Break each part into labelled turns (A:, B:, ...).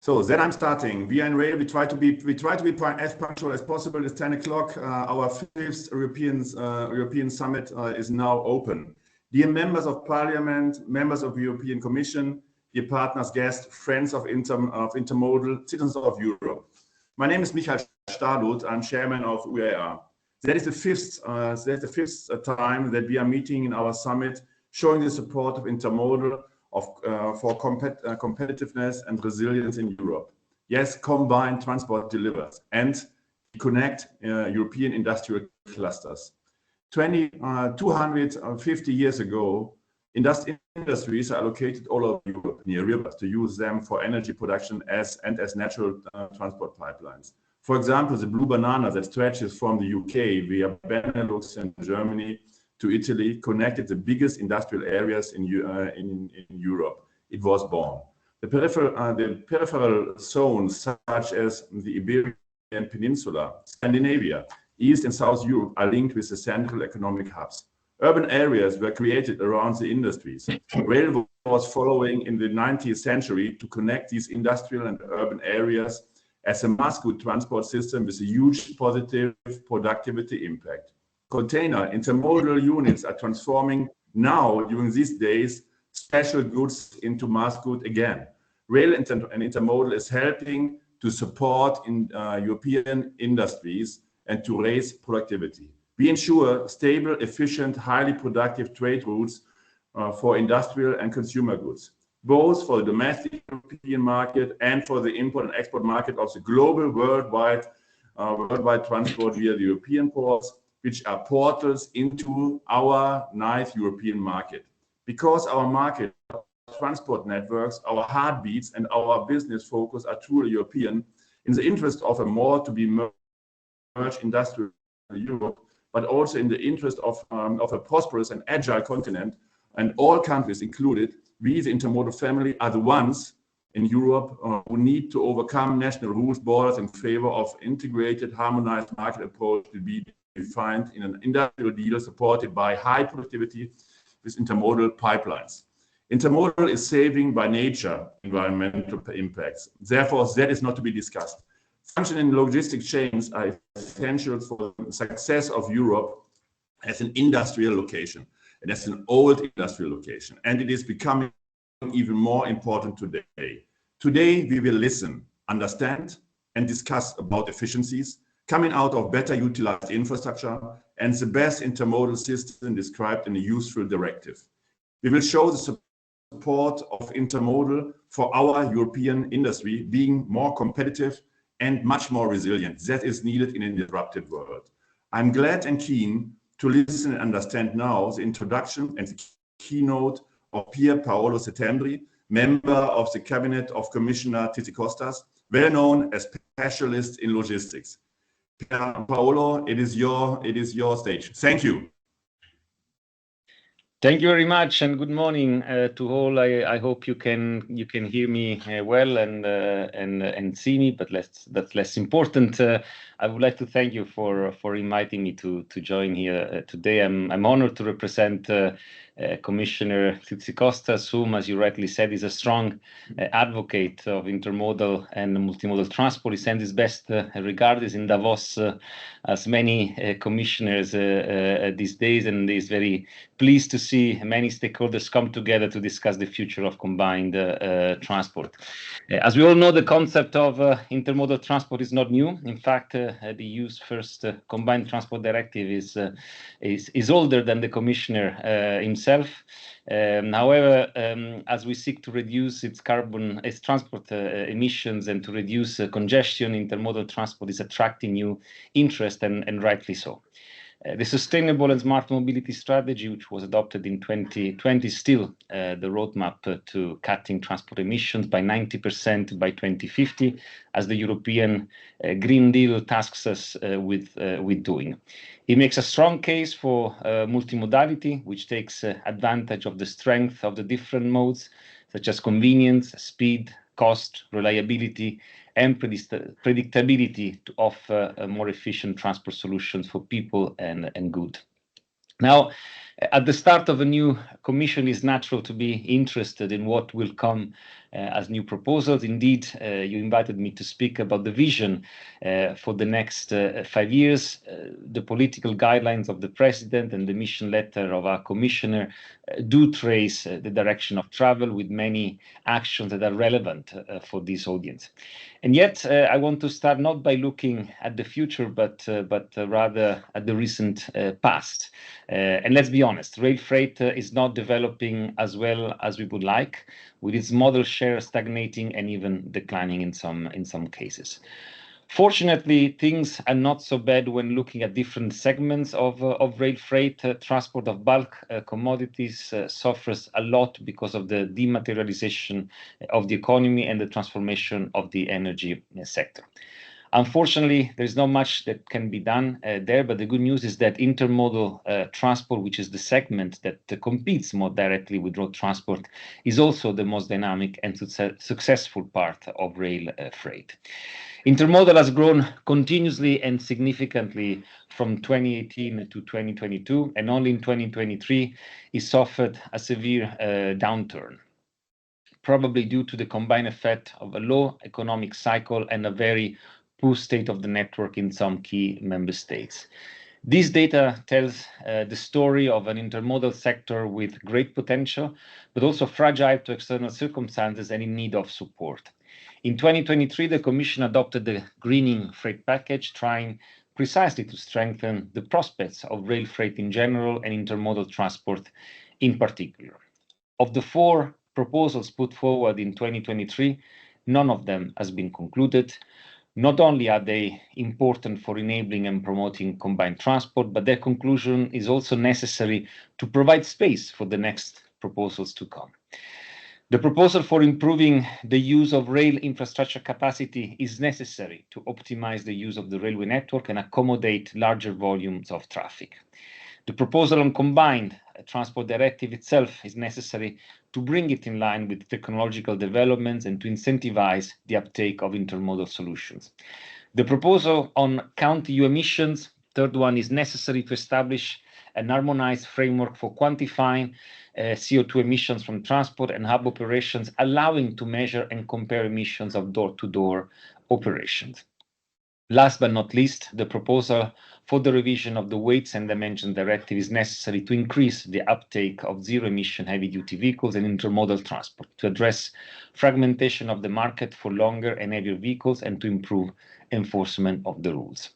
A: So then I'm starting. We are in rail. We try to be as punctual as possible. It's 10 o'clock. Our fifth European Summit is now open. Dear members of Parliament, members of the European Commission, dear partners, guests, friends of Intermodal, citizens of Europe. My name is Michail Stahlhut. I'm chairman of UIRR. That is the fifth time that we are meeting in our summit, showing the support of Intermodal for competitiveness and resilience in Europe. Yes, combined transport delivers and connect European industrial clusters. 250 years ago, industries are located all over Europe near rivers to use them for energy production as natural transport pipelines. For example, the blue banana that stretches from the UK via Benelux and Germany to Italy connected the biggest industrial areas in Europe. It was born. The peripheral zones such as the Iberian Peninsula, Scandinavia, East and South Europe are linked with the central economic hubs. Urban areas were created around the industries. Rail was following in the 19th century to connect these industrial and urban areas as a mass good transport system with a huge positive productivity impact. Container intermodal units are transforming now, during these days, special goods into mass good again. Rail and intermodal is helping to support European industries and to raise productivity. We ensure stable, efficient, highly productive trade routes for industrial and consumer goods, both for the domestic European market and for the import and export market of the global worldwide transport via the European ports, which are portals into our nice European market. Because our market, transport networks, our heartbeats and our business focus are truly European, in the interest of a more to be merged industrial Europe, but also in the interest of a prosperous and agile continent, and all countries included, we, the intermodal family, are the ones in Europe who need to overcome national rules, borders in favor of integrated, harmonized market approach to be defined in an industrial deal supported by high productivity with intermodal pipelines. Intermodal is saving by nature environmental impacts. Therefore, that is not to be discussed. Functioning logistic chains are essential for the success of Europe as an industrial location and as an old industrial location. And it is becoming even more important today. Today, we will listen, understand, and discuss about efficiencies coming out of better utilized infrastructure and the best intermodal system described in a useful directive. We will show the support of intermodal for our European industry being more competitive and much more resilient. That is needed in a disrupted world. I'm glad and keen to listen and understand now the introduction and the keynote of Pierpaolo Settembri, member of the cabinet of Commissioner Tzitzikostas, well known as specialist in logistics. Pierpaolo, it is your stage. Thank you.
B: Thank you very much, and good morning to all. I hope you can hear me well and see me, but that's less important. I would like to thank you for inviting me to join here today. I'm honored to represent Commissioner Tzitzikostas, whom, as you rightly said, is a strong advocate of intermodal and multimodal transport. He sends his best regards in Davos, as many commissioners these days, and is very pleased to see many stakeholders come together to discuss the future of combined transport. As we all know, the concept of intermodal transport is not new. In fact, the EU's first combined transport directive is older than the commissioner himself. However, as we seek to reduce its transport emissions and to reduce congestion, intermodal transport is attracting new interest, and rightly so. The Sustainable and Smart Mobility Strategy, which was adopted in 2020, is still the roadmap to cutting transport emissions by 90% by 2050, as the European Green Deal tasks us with doing. It makes a strong case for multimodality, which takes advantage of the strength of the different modes, such as convenience, speed, cost, reliability, and predictability to offer more efficient transport solutions for people and good. Now, At the start of a new commission, it's natural to be interested in what will come as new proposals. Indeed, you invited me to speak about the vision for the next 5 years. The political guidelines of the president and the mission letter of our commissioner do trace the direction of travel with many actions that are relevant for this audience. And yet, I want to start not by looking at the future, but rather at the recent past. And let's be honest, rail freight is not developing as well as we would like, with its model share stagnating and even declining in some cases. Fortunately, things are not so bad when looking at different segments of rail freight. Transport of bulk commodities suffers a lot because of the dematerialization of the economy and the transformation of the energy sector. Unfortunately, there is not much that can be done there, but the good news is that intermodal transport, which is the segment that competes more directly with road transport, is also the most dynamic and successful part of rail freight. Intermodal has grown continuously and significantly from 2018 to 2022, and only in 2023 it suffered a severe downturn, probably due to the combined effect of a low economic cycle and a very poor state of the network in some key member states. This data tells the story of an intermodal sector with great potential, but also fragile to external circumstances and in need of support. In 2023, the Commission adopted the Greening Freight Package, trying precisely to strengthen the prospects of rail freight in general and intermodal transport in particular. Of the 4 proposals put forward in 2023, none of them has been concluded. Not only are they important for enabling and promoting combined transport, but their conclusion is also necessary to provide space for the next proposals to come. The proposal for improving the use of rail infrastructure capacity is necessary to optimize the use of the railway network and accommodate larger volumes of traffic. The proposal on combined transport directive itself is necessary to bring it in line with technological developments and to incentivize the uptake of intermodal solutions. The proposal on county emissions, third one, is necessary to establish an harmonized framework for quantifying CO2 emissions from transport and hub operations, allowing to measure and compare emissions of door-to-door operations. Last but not least, the proposal for the revision of the Weights and Dimensions Directive is necessary to increase the uptake of zero-emission heavy-duty vehicles and intermodal transport, to address fragmentation of the market for longer and heavier vehicles, and to improve enforcement of the rules.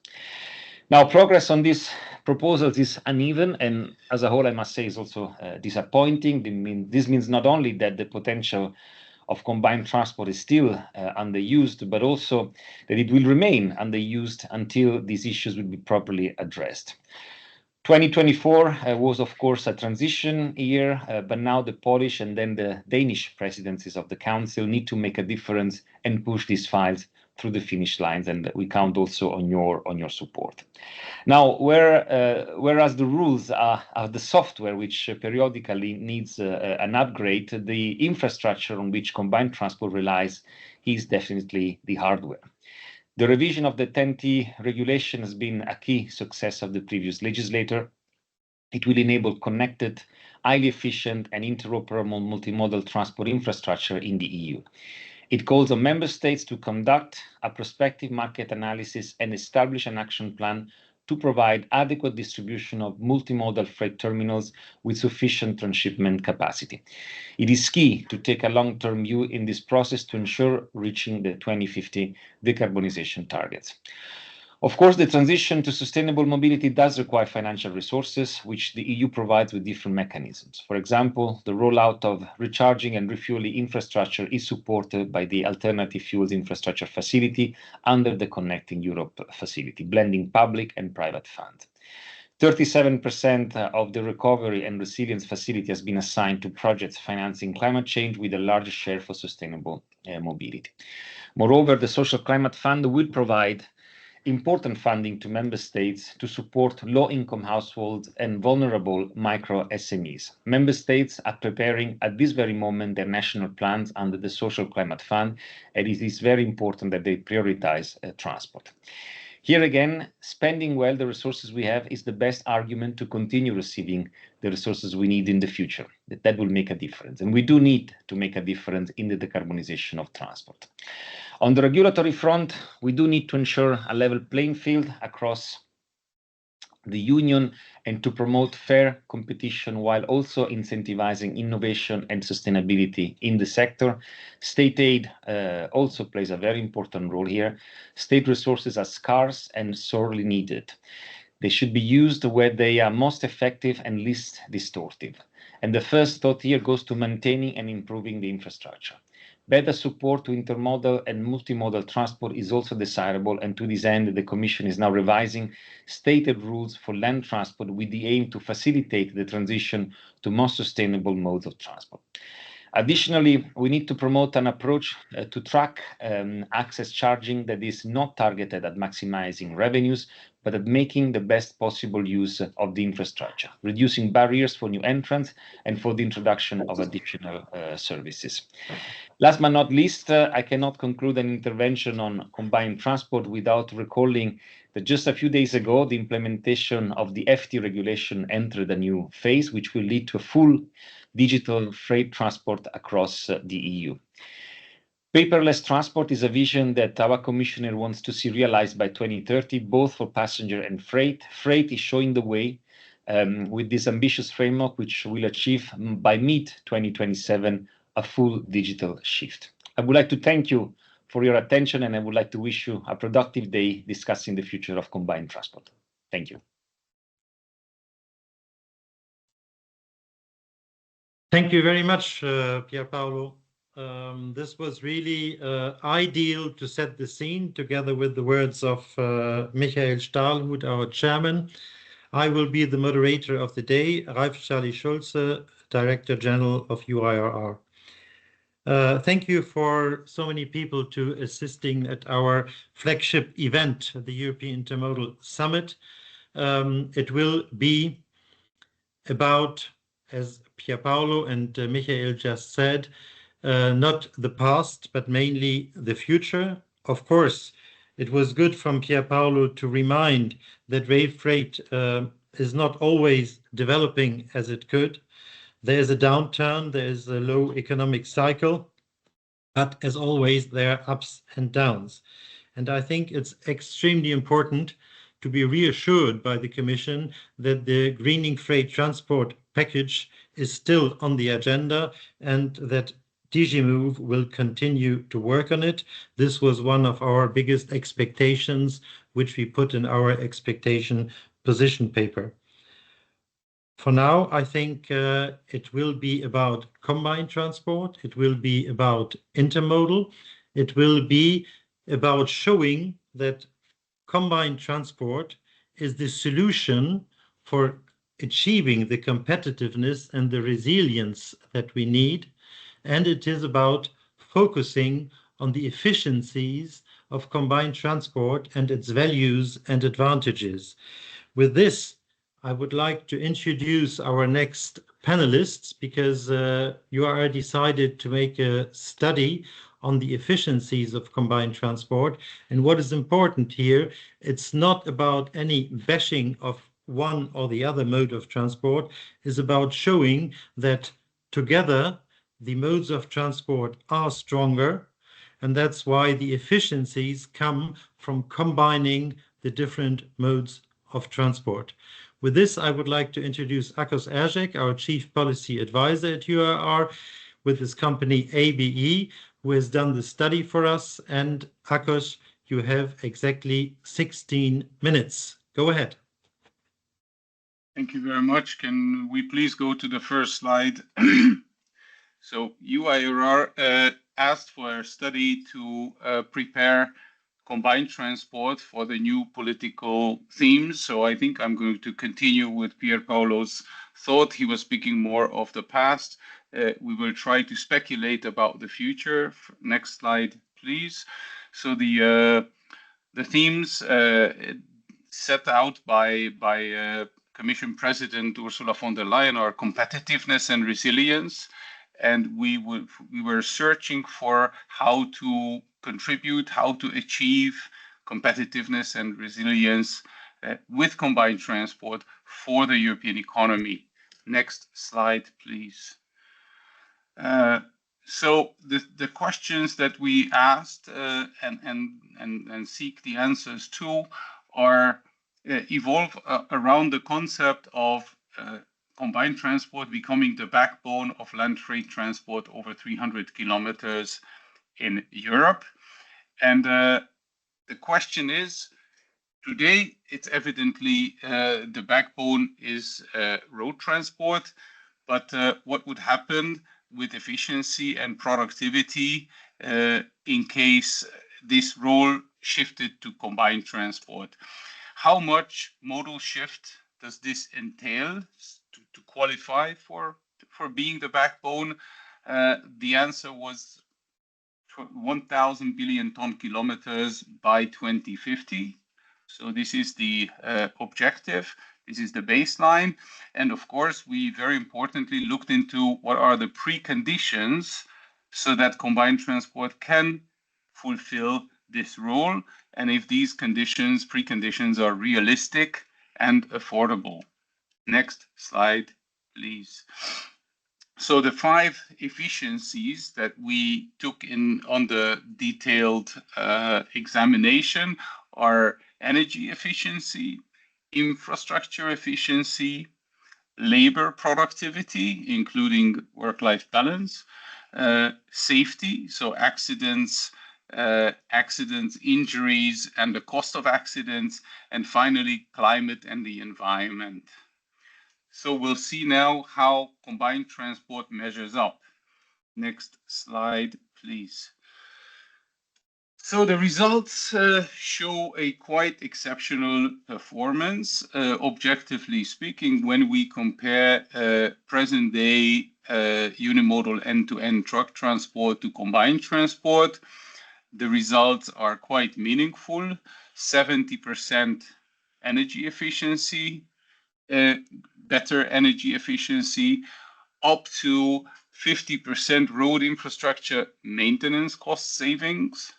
B: Now, progress on these proposals is uneven, and as a whole, I must say, is also disappointing. This means not only that the potential of combined transport is still underused, but also that it will remain underused until these issues will be properly addressed. 2024 was, of course, a transition year, but now the Polish and then the Danish presidencies of the Council need to make a difference and push these files through the finish lines, and we count also on your support. Now, whereas the rules are the software which periodically needs an upgrade, the infrastructure on which combined transport relies is definitely the hardware. The revision of the TEN-T regulation has been a key success of the previous legislator. It will enable connected, highly efficient and interoperable multimodal transport infrastructure in the EU. It calls on member states to conduct a prospective market analysis and establish an action plan to provide adequate distribution of multimodal freight terminals with sufficient transshipment capacity. It is key to take a long-term view in this process to ensure reaching the 2050 decarbonization targets. Of course, the transition to sustainable mobility does require financial resources, which the EU provides with different mechanisms. For example, the rollout of recharging and refueling infrastructure is supported by the Alternative Fuels Infrastructure Facility under the Connecting Europe facility, blending public and private funds. 37% of the Recovery and Resilience Facility has been assigned to projects financing climate change, with a larger share for sustainable mobility. Moreover, the Social Climate Fund will provide important funding to member states to support low-income households and vulnerable micro SMEs. Member states are preparing at this very moment their national plans under the Social Climate Fund, and it is very important that they prioritize transport. Here again, spending well the resources we have is the best argument to continue receiving the resources we need in the future. That will make a difference. And we do need to make a difference in the decarbonization of transport. On the regulatory front, we do need to ensure a level playing field across the union and to promote fair competition while also incentivizing innovation and sustainability in the sector. State aid also plays a very important role here. State resources are scarce and sorely needed. They should be used where they are most effective and least distortive. And the first thought here goes to maintaining and improving the infrastructure. Better support to intermodal and multimodal transport is also desirable, and to this end, the Commission is now revising stated rules for land transport with the aim to facilitate the transition to more sustainable modes of transport. Additionally, we need to promote an approach to track access charging that is not targeted at maximizing revenues, but at making the best possible use of the infrastructure, reducing barriers for new entrants and for the introduction of additional services. Last but not least, I cannot conclude an intervention on combined transport without recalling that just a few days ago, the implementation of the FT regulation entered a new phase, which will lead to a full digital freight transport across the EU. Paperless transport is a vision that our commissioner wants to see realized by 2030, both for passenger and freight. Freight is showing the way with this ambitious framework, which will achieve by mid-2027 a full digital shift. I would like to thank you for your attention, and I would like to wish you a productive day discussing the future of combined transport. Thank you.
C: Thank you very much, Pierpaolo. This was really ideal to set the scene together with the words of Michail Stahlhut, our chairman. I will be the moderator of the day, Ralf Charlie Schulze, Director General of UIRR. Thank you for so many people to assisting at our flagship event, the European Intermodal Summit. It will be about, as Pierpaolo and Michail just said, not the past, but mainly the future. Of course, it was good from Pierpaolo to remind that rail freight is not always developing as it could. There's a downturn, there's a low economic cycle, but as always, there are ups and downs. And I think it's extremely important to be reassured by the Commission that the greening freight transport package is still on the agenda and that DG Move will continue to work on it. This was one of our biggest expectations, which we put in our expectation position paper. For now, I think it will be about combined transport. It will be about intermodal. It will be about showing that combined transport is the solution for achieving the competitiveness and the resilience that we need. And it is about focusing on the efficiencies of combined transport and its values and advantages. With this, I would like to introduce our next panelists because UIRR decided to make a study on the efficiencies of combined transport. And what is important here, it's not about any bashing of one or the other mode of transport, it's about showing that together the modes of transport are stronger. And that's why the efficiencies come from combining the different modes of transport. With this, I would like to introduce Akos Erzsek, our Chief Policy Advisor at UIRR, with his company ABE, who has done the study for us. And Akos, you have exactly 16 minutes. Go ahead.
D: Thank you very much. Can we please go to the first slide? So UIRR asked for a study to prepare combined transport for the new political themes. So I think I'm going to continue with Pierpaolo's thought. He was speaking more of the past. We will try to speculate about the future. Next slide, please. So the themes set out by Commission President Ursula von der Leyen are competitiveness and resilience. And we were searching for how to contribute, how to achieve competitiveness and resilience with combined transport for the European economy. Next slide, please. So the questions that we asked and seek the answers to are evolve around the concept of combined transport becoming the backbone of land freight transport over 300 kilometers in Europe. And the question is, today it's evidently the backbone is road transport, but what would happen with efficiency and productivity in case this role shifted to combined transport? How much modal shift does this entail to qualify for being the backbone? The answer was 1,000 billion ton kilometers by 2050. So this is the objective. This is the baseline. And of course, we very importantly looked into what are the preconditions so that combined transport can fulfill this role, and if these preconditions are realistic and affordable. Next slide, please. So the 5 efficiencies that we took on the detailed examination are energy efficiency, infrastructure efficiency, labor productivity, including work-life balance, safety, so accidents, injuries, and the cost of accidents, and finally, climate and the environment. So we'll see now how combined transport measures up. Next slide, please. So the results show a quite exceptional performance, objectively speaking, when we compare present-day unimodal end-to-end truck transport to combined transport. The results are quite meaningful. 70% energy efficiency, better energy efficiency, up to 50% road infrastructure maintenance cost savings,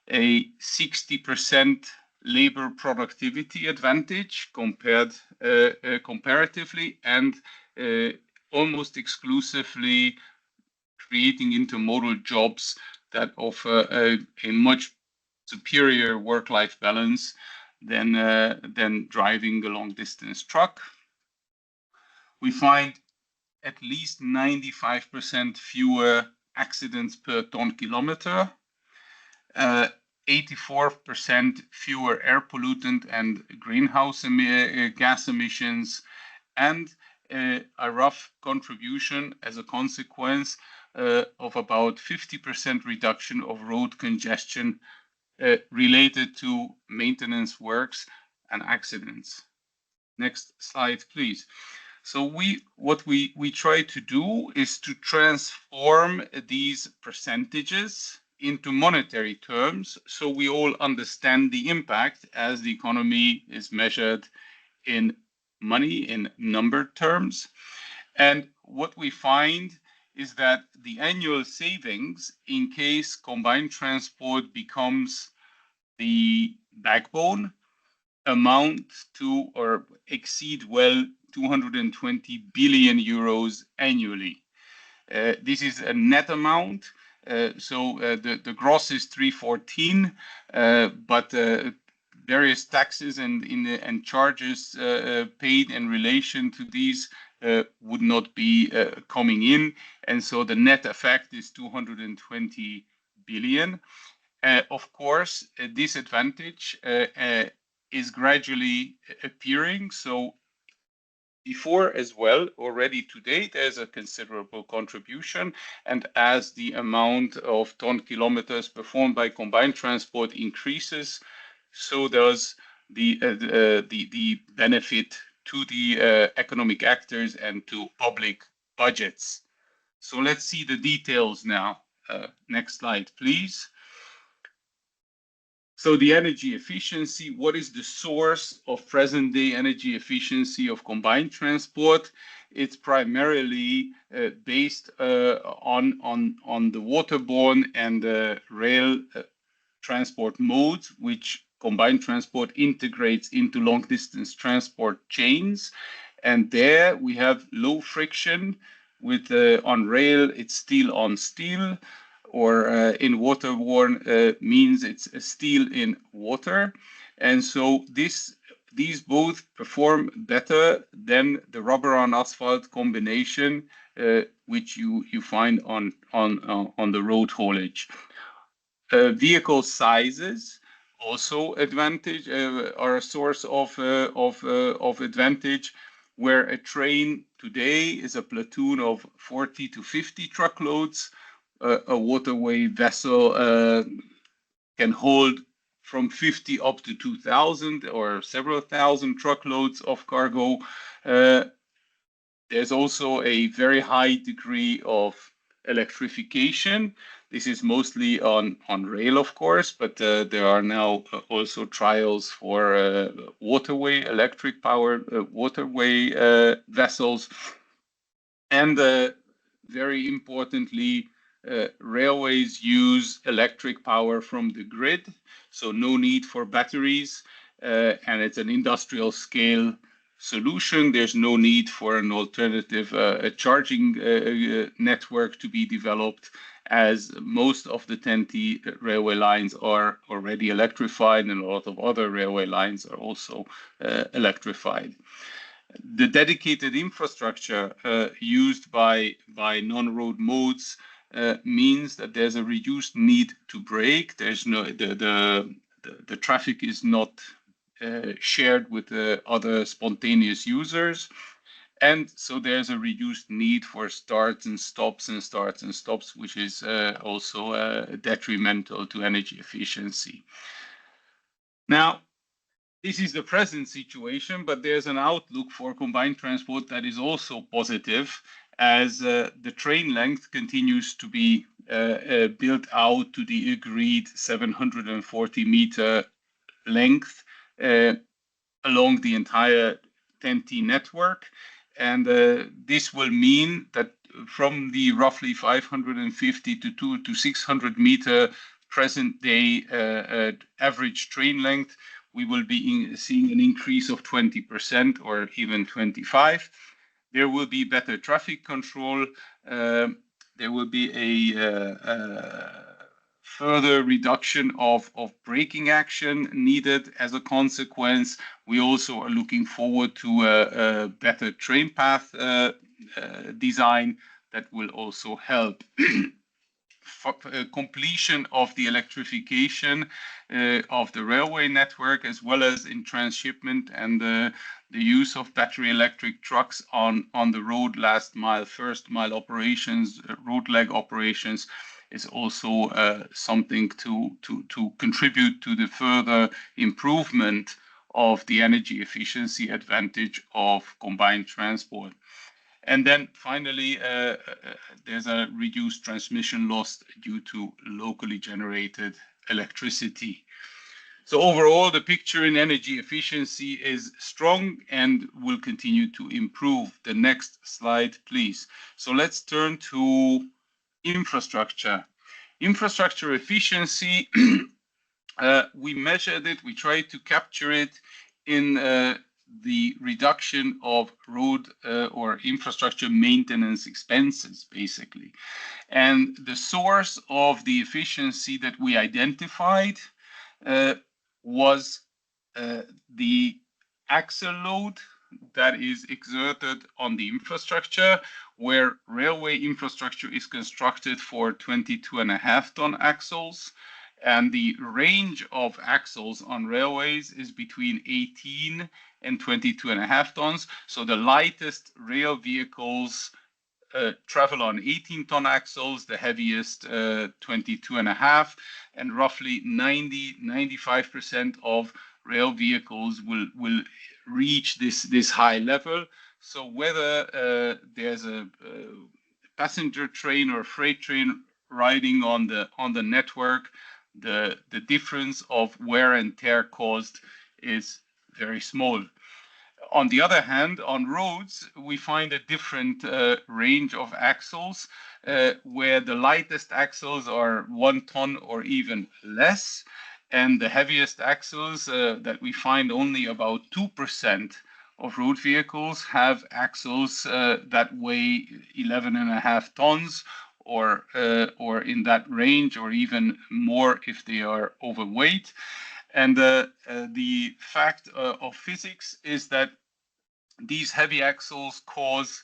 D: a 60% labor productivity advantage comparatively, and almost exclusively creating intermodal jobs that offer a much superior work-life balance than driving a long-distance truck. We find at least 95% fewer accidents per ton kilometer, 84% fewer air pollutant and greenhouse gas emissions, and a rough contribution as a consequence of about 50% reduction of road congestion related to maintenance works and accidents. Next slide, please. So what we try to do is to transform these percentages into monetary terms, so we all understand the impact as the economy is measured in money, in number terms. And what we find is that the annual savings, in case combined transport becomes the backbone, amount to or exceed well 220 billion euros annually. This is a net amount. So the gross is 314, but various taxes and charges paid in relation to these would not be coming in, and so the net effect is 220 billion. Of course, this advantage is gradually appearing. So before as well, already today, there's a considerable contribution, and as the amount of ton kilometers performed by combined transport increases, so does the benefit to the economic actors and to public budgets. So let's see the details now. Next slide, please. So the energy efficiency, what is the source of present-day energy efficiency of combined transport? It's primarily based on the waterborne and rail transport modes, which combined transport integrates into long-distance transport chains. And there we have low friction with on rail, it's steel on steel, or in waterborne means it's steel in water. And so these both perform better than the rubber on asphalt combination, which you find on the road haulage. Vehicle sizes also are a sourse of advantage, where a train today is a platoon of 40 to 50 truckloads. A waterway vessel can hold from 50 up to 2,000 or several thousand truckloads of cargo. There's also a very high degree of electrification. This is mostly on rail, of course, but there are now also trials for electric powered waterway vessels. And very importantly, railways use electric power from the grid, so no need for batteries, and it's an industrial scale solution. There's no need for an alternative charging network to be developed, as most of the 10T railway lines are already electrified, and a lot of other railway lines are also electrified. The dedicated infrastructure used by non-road modes means that there's a reduced need to brake. There's no the traffic is not shared with other spontaneous users, and so there's a reduced need for starts and stops, which is also detrimental to energy efficiency. Now, this is the present situation, but there's an outlook for combined transport that is also positive, as the train length continues to be built out to the agreed 740-meter length along the entire 10T network. And this will mean that from the roughly 550 to 600 meter present day average train length, we will be seeing an increase of 20% or even 25%. There will be better traffic control. There will be a further reduction of braking action needed as a consequence. We also are looking forward to a better train path design that will also help. Completion of the electrification of the railway network, as well as in transshipment, and the use of battery electric trucks on the road last mile, first mile operations, road leg operations, is also something to contribute to the further improvement of the energy efficiency advantage of combined transport. And then finally, there's a reduced transmission loss due to locally generated electricity. So overall, the picture in energy efficiency is strong and will continue to improve. The next slide, please. So let's turn to infrastructure. Infrastructure efficiency, we measured it, we tried to capture it in the reduction of road or infrastructure maintenance expenses, basically. And the source of the efficiency that we identified was the axle load that is exerted on the infrastructure, where railway infrastructure is constructed for 22.5 ton axles. And the range of axles on railways is between 18 and 22.5 tons. So the lightest rail vehicles travel on 18-ton axles, the heaviest 22.5, and roughly 95% of rail vehicles will reach this high level. So whether there's a passenger train or freight train riding on the network, the difference of wear and tear caused is very small. On the other hand, on roads, we find a different range of axles, where the lightest axles are 1 ton or even less, And the heaviest axles that we find only about 2% of road vehicles have axles that weigh 11.5 tons or in that range, or even more if they are overweight. And the fact of physics is that these heavy axles cause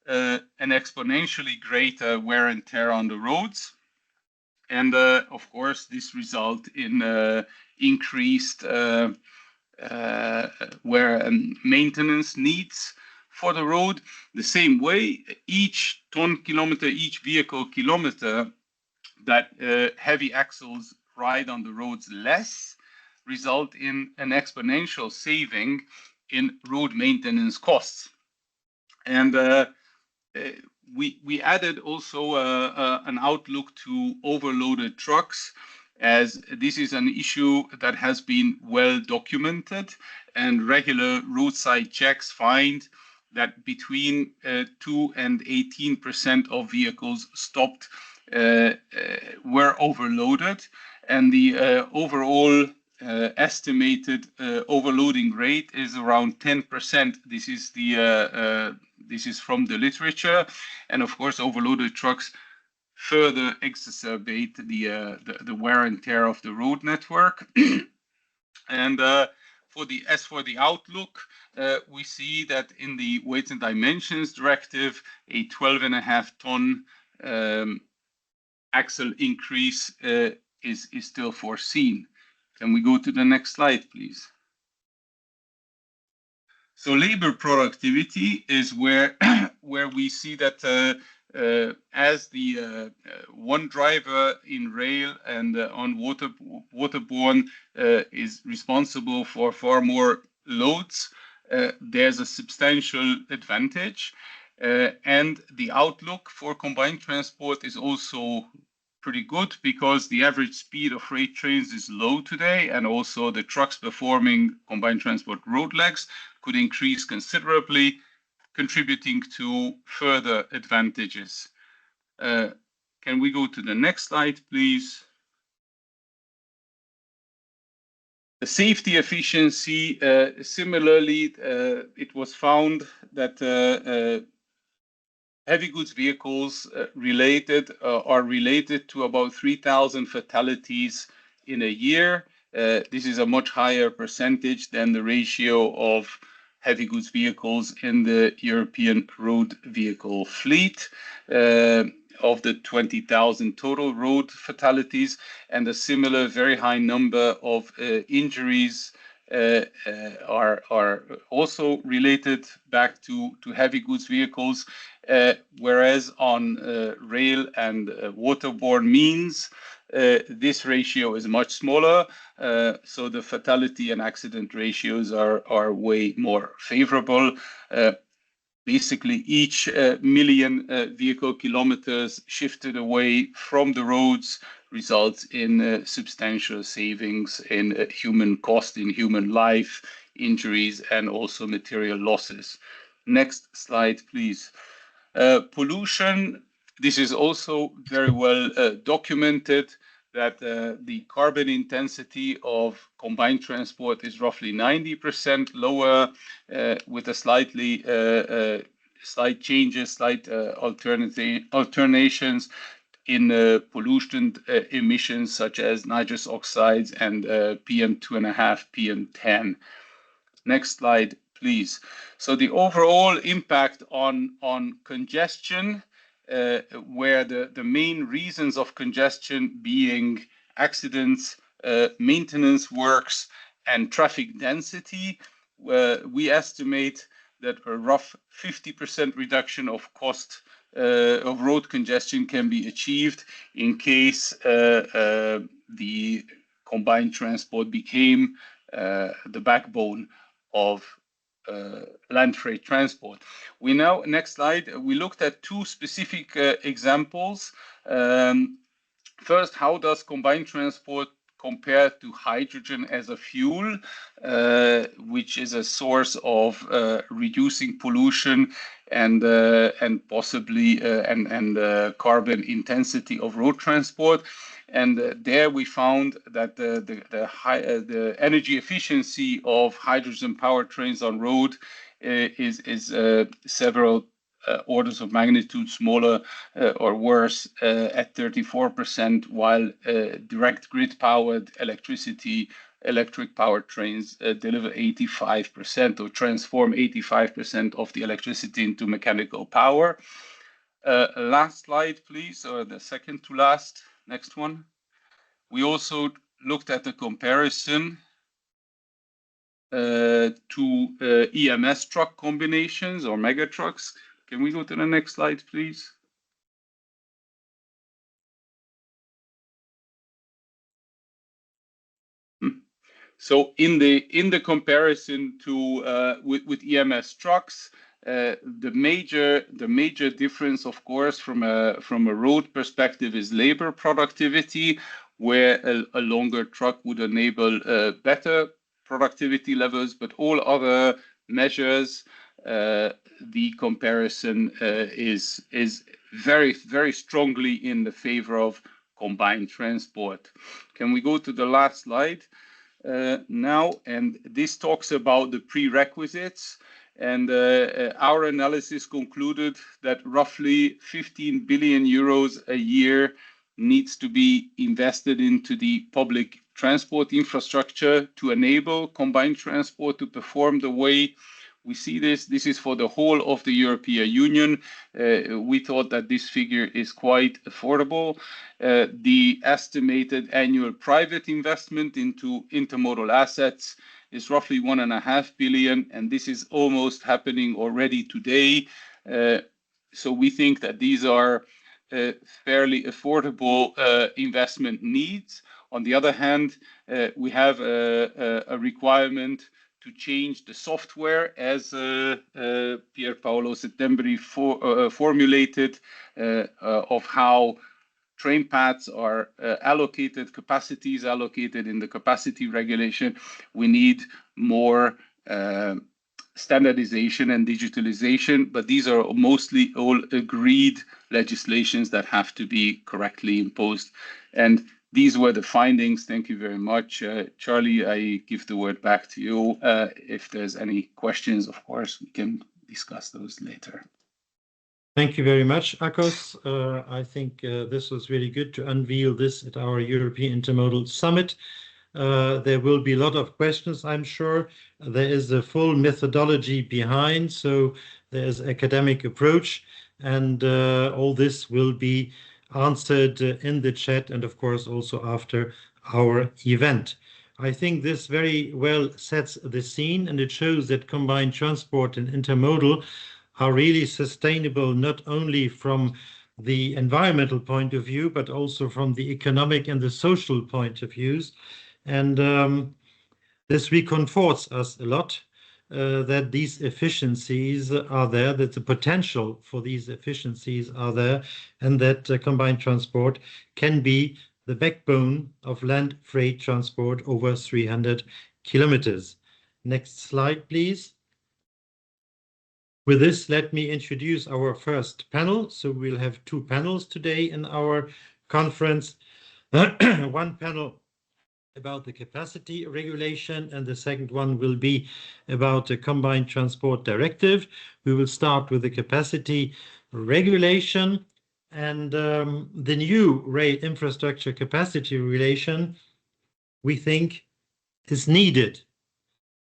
D: an exponentially greater wear and tear on the roads. And of course, this results in increased wear and maintenance needs for the road. The same way, each ton-kilometer, each vehicle kilometer that heavy axles ride on the roads less result in an exponential saving in road maintenance costs. And we added also an outlook to overloaded trucks, as this is an issue that has been well documented, and regular roadside checks find that between 2 and 18% of vehicles stopped were overloaded, and the overall estimated overloading rate is around 10%. This is the this is from the literature, and of course, overloaded trucks further exacerbate the wear and tear of the road network. And as for the outlook, we see that in the weights and dimensions directive, a 12.5 ton axle increase is still foreseen. Can we go to the next slide, please? So labor productivity is where we see that as the one driver in rail and on waterborne is responsible for far more loads, there's a substantial advantage. And the outlook for combined transport is also pretty good, because the average speed of freight trains is low today, and also the trucks performing combined transport road legs could increase considerably, contributing to further advantages. Can we go to the next slide, please? The safety efficiency, similarly, it was found that heavy goods vehicles are related to about 3,000 fatalities in a year. This is a much higher percentage than the ratio of heavy goods vehicles in the European road vehicle fleet. Of the 20,000 total road fatalities, and a similar very high number of injuries are also related back to heavy goods vehicles, whereas on rail and waterborne means this ratio is much smaller, so the fatality and accident ratios are way more favorable. Basically, each million vehicle kilometers shifted away from the roads results in substantial savings in human cost, in human life, injuries, and also material losses. Next slide, please. Pollution. This is also very well documented, that the carbon intensity of combined transport is roughly 90% lower, with a slight changes, slight alternations in pollution emissions such as nitrous oxides and PM2.5, PM10. Next slide, please. So the overall impact on congestion, where the main reasons of congestion being accidents, maintenance works, and traffic density, we estimate that a rough 50% reduction of cost of road congestion can be achieved in case the combined transport became the backbone of land freight transport. We now, next slide, we looked at two specific examples. First, how does combined transport compared to hydrogen as a fuel, which is a source of reducing pollution and possibly carbon intensity of road transport. And there we found that the energy efficiency of hydrogen powertrains on road is several orders of magnitude smaller or worse at 34%, while direct grid-powered electric powertrains deliver 85% or transform 85% of the electricity into mechanical power. Last slide, please, or the second to last. Next one. We also looked at the comparison to EMS truck combinations or mega trucks. Can we go to the next slide, please? So in the comparison to with EMS trucks, the major difference, of course, from a road perspective is labor productivity, where a longer truck would enable better productivity levels, but all other measures, the comparison is very, very strongly in the favor of combined transport. Can we go to the last slide now? And this talks about the prerequisites. And our analysis concluded that roughly 15 billion euros a year needs to be invested into the public transport infrastructure to enable combined transport to perform the way we see this. This is for the whole of the European Union. We thought that this figure is quite affordable. The estimated annual private investment into intermodal assets is roughly 1.5 billion, and this is almost happening already today. So we think that these are fairly affordable investment needs. On the other hand, we have a requirement to change the software, as Pierpaolo Settembri formulated, of how train paths are allocated, capacities allocated in the capacity regulation. We need more standardization and digitalization, but these are mostly all agreed legislations that have to be correctly imposed. And these were the findings. Thank you very much. Charlie, I give the word back to you. If there's any questions, of course, we can discuss those later.
C: Thank you very much, Akos. I think this was really good to unveil this at our European Intermodal Summit. There will be a lot of questions, I'm sure. There is a full methodology behind, so there's academic approach, and all this will be answered in the chat and, of course, also after our event. I think this very well sets the scene, and it shows that combined transport and intermodal are really sustainable, not only from the environmental point of view, but also from the economic and the social point of views. And this reconforts us a lot that these efficiencies are there, that the potential for these efficiencies are there, and that combined transport can be the backbone of land freight transport over 300 kilometers. Next slide, please. With this, let me introduce our first panel. So we'll have two panels today in our conference. One panel about the capacity regulation, and the second one will be about the Combined Transport Directive. We will start with the capacity regulation, and the new rail infrastructure capacity regulation, we think, is needed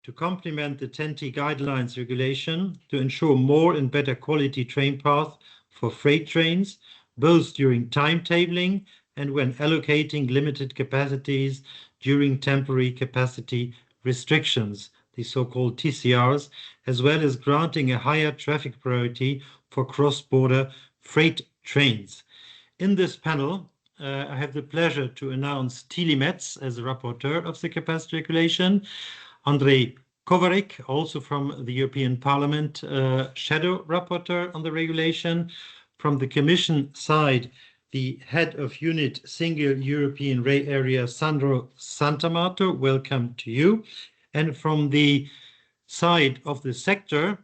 C: to complement the TEN-T guidelines regulation to ensure more and better quality train path for freight trains, both during timetabling and when allocating limited capacities during temporary capacity restrictions, the so-called TCRs, as well as granting a higher traffic priority for cross-border freight trains. In this panel, I have the pleasure to announce Tilly Metz as the rapporteur of the capacity regulation, Andrei Kovarik, also from the European Parliament, shadow rapporteur on the regulation. From the Commission side, the head of unit Single European Rail Area, Sandro Santamato. Welcome to you. And from the side of the sector,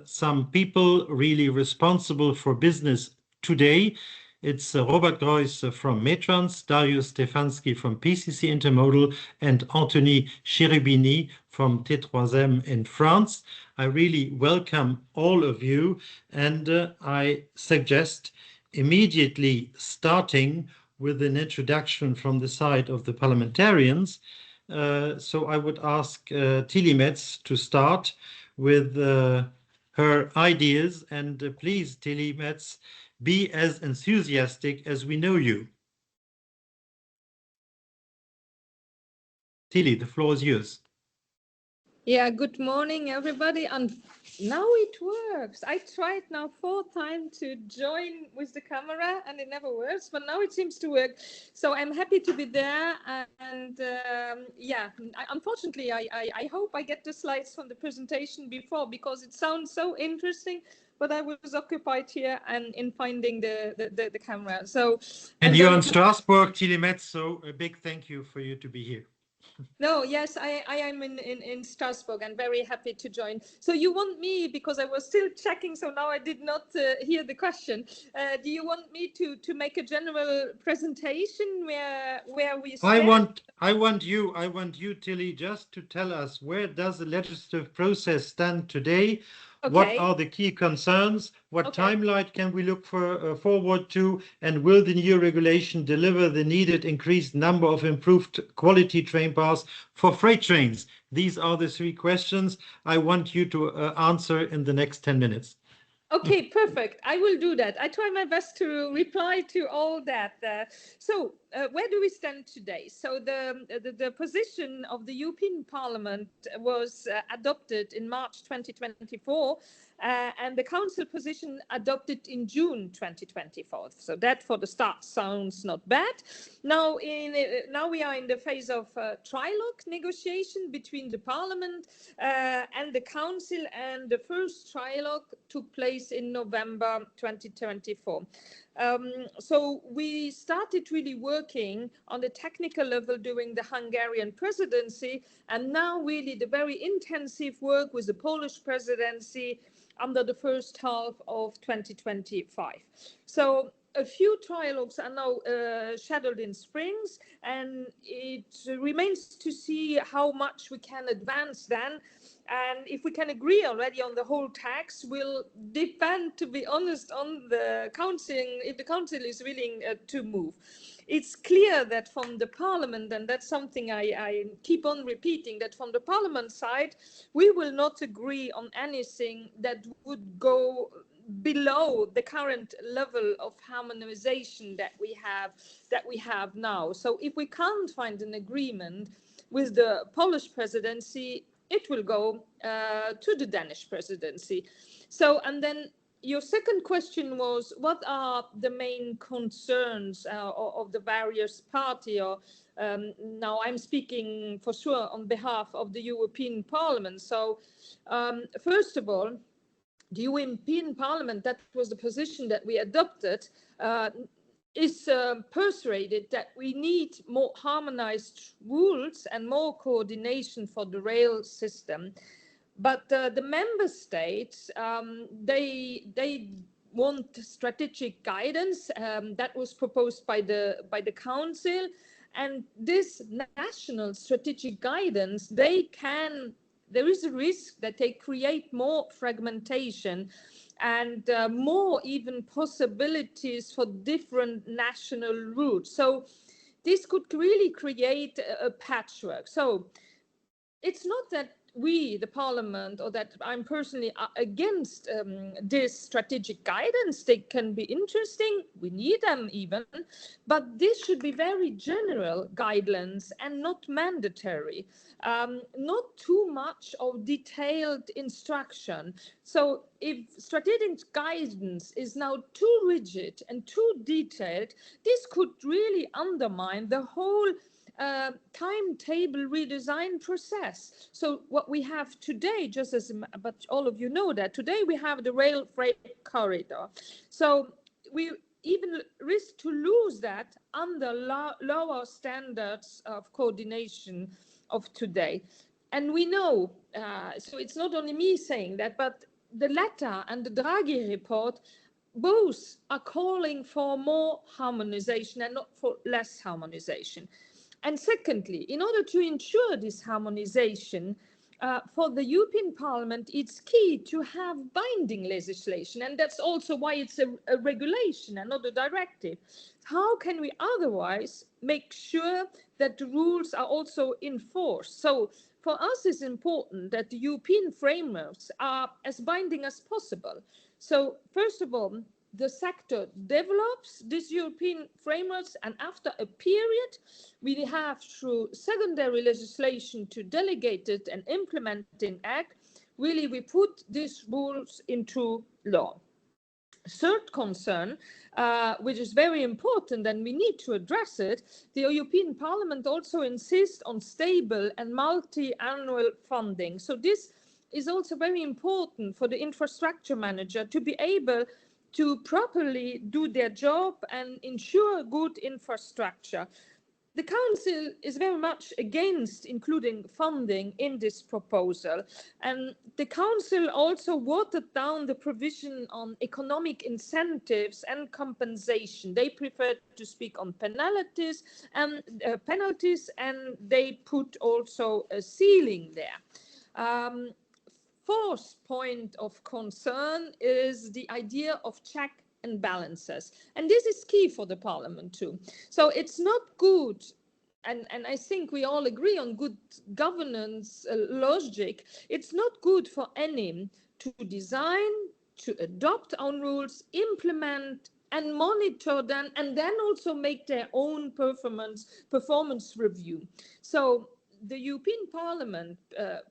C: some people really responsible for business today. It's Robert Greuss from Metrans, Darius Stefanski from PCC Intermodal, and Anthony Cherubini from T3M in France. I really welcome all of you, and I suggest immediately starting with an introduction from the side of the parliamentarians. So I would ask Tilly Metz to start with her ideas, and please, Tilly Metz, be as enthusiastic as we know you. Tilly, the floor is yours.
E: Yeah, good morning, everybody. And now it works. I tried now 4 times to join with the camera and it never works, but now it seems to work. So I'm happy to be there. And yeah, unfortunately, I hope I get the slides from the presentation before, because it sounds so interesting. But I was occupied here and in finding the camera. So
C: and you're in Strasbourg, Tilly Metz, so a big thank you for you to be here.
E: No, yes, I am in Strasbourg and very happy to join. So you want me, because I was still checking, so now I did not hear the question. Do you want me to make a general presentation where we stand?
C: I want you, Tilly, just to tell us, where does the legislative process stand today? Okay. What are the key concerns? What timeline can we look forward to? And will the new regulation deliver the needed increased number of improved quality train paths for freight trains? These are the 3 questions I want you to answer in the next 10 minutes.
E: Okay, perfect. I will do that. I try my best to reply to all that. So where do we stand today? So the position of the European Parliament was adopted in March 2024, and the Council position adopted in June 2024. So that, for the start, sounds not bad. Now we are in the phase of trilogue negotiation between the Parliament and the Council, and the first trilogue took place in November 2024. So we started really working on the technical level during the Hungarian presidency, and now really the very intensive work with the Polish presidency under the first half of 2025. So a few trilogues are now scheduled in springs, and it remains to see how much we can advance then. And if we can agree already on the whole text, will depend, to be honest, on the council, if the council is willing to move. It's clear that from the Parliament, and that's something I keep on repeating, that from the Parliament side, we will not agree on anything that would go below the current level of harmonization that we have now. So if we can't find an agreement with the Polish presidency, it will go to the Danish presidency. So, and then your second question was, what are the main concerns of the various parties? Now I'm speaking for sure on behalf of the European Parliament. So first of all, the European Parliament, that was the position that we adopted, is persuaded that we need more harmonized rules and more coordination for the rail system. But the member states, they want strategic guidance that was proposed by the Council, and this national strategic guidance, there is a risk that they create more fragmentation and more even possibilities for different national routes. So this could really create a patchwork. So it's not that we, the Parliament, or that I'm personally against this strategic guidance. They can be interesting, we need them even, but this should be very general guidelines and not mandatory, not too much of detailed instruction. So if strategic guidance is now too rigid and too detailed, this could really undermine the whole timetable redesign process. So what we have today, but all of you know that today we have the rail freight corridor. So even risk to lose that under lower standards of coordination of today. And we know, so it's not only me saying that, but the letter and the Draghi report both are calling for more harmonization and not for less harmonization. And secondly, in order to ensure this harmonization, for the European Parliament, it's key to have binding legislation, and that's also why it's a regulation and not a directive. How can we otherwise make sure that the rules are also enforced? So for us, it's important that the European frameworks are as binding as possible. So first of all, the sector develops these European frameworks, and after a period, we have through secondary legislation to delegated and implementing act, really we put these rules into law. Third concern, which is very important and we need to address it, the European Parliament also insists on stable and multi-annual funding. So this is also very important for the infrastructure manager to be able to properly do their job and ensure good infrastructure. The Council is very much against including funding in this proposal, and the Council also watered down the provision on economic incentives and compensation. They prefer to speak on penalties, and they put also a ceiling there. Fourth point of concern is the idea of check and balances. And this is key for the Parliament too. So it's not good, and I think we all agree on good governance logic, it's not good for any to design, to adopt own rules, implement and monitor them, and then also make their own performance review. So the European Parliament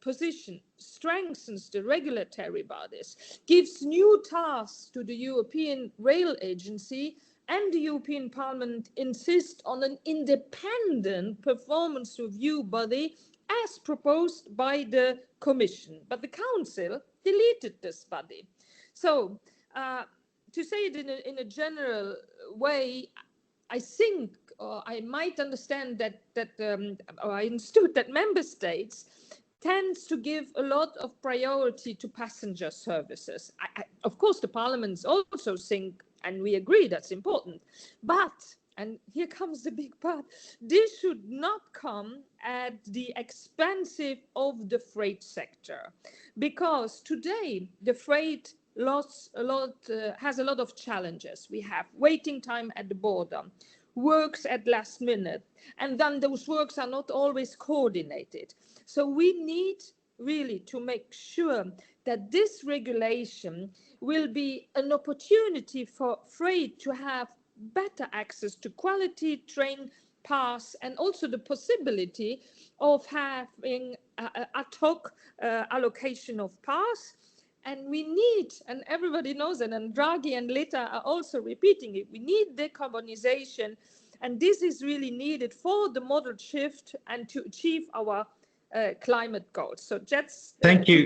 E: position strengthens the regulatory bodies, gives new tasks to the European Rail Agency, and the European Parliament insists on an independent performance review body as proposed by the Commission. But the Council deleted this body. So to say it in a general way, I think, or I might understand or I understood that member states tends to give a lot of priority to passenger services. Of course, the parliaments also think, and we agree that's important, but, and here comes the big part, this should not come at the expense of the freight sector, because today the freight has a lot of challenges. We have waiting time at the border, works at last minute, and then those works are not always coordinated. So we need really to make sure that this regulation will be an opportunity for freight to have better access to quality train paths, and also the possibility of having ad hoc allocation of paths. And we need, and everybody knows it, and Draghi and Letta are also repeating it, we need decarbonization, and this is really needed for the model shift and to achieve our climate goals. So just
C: thank you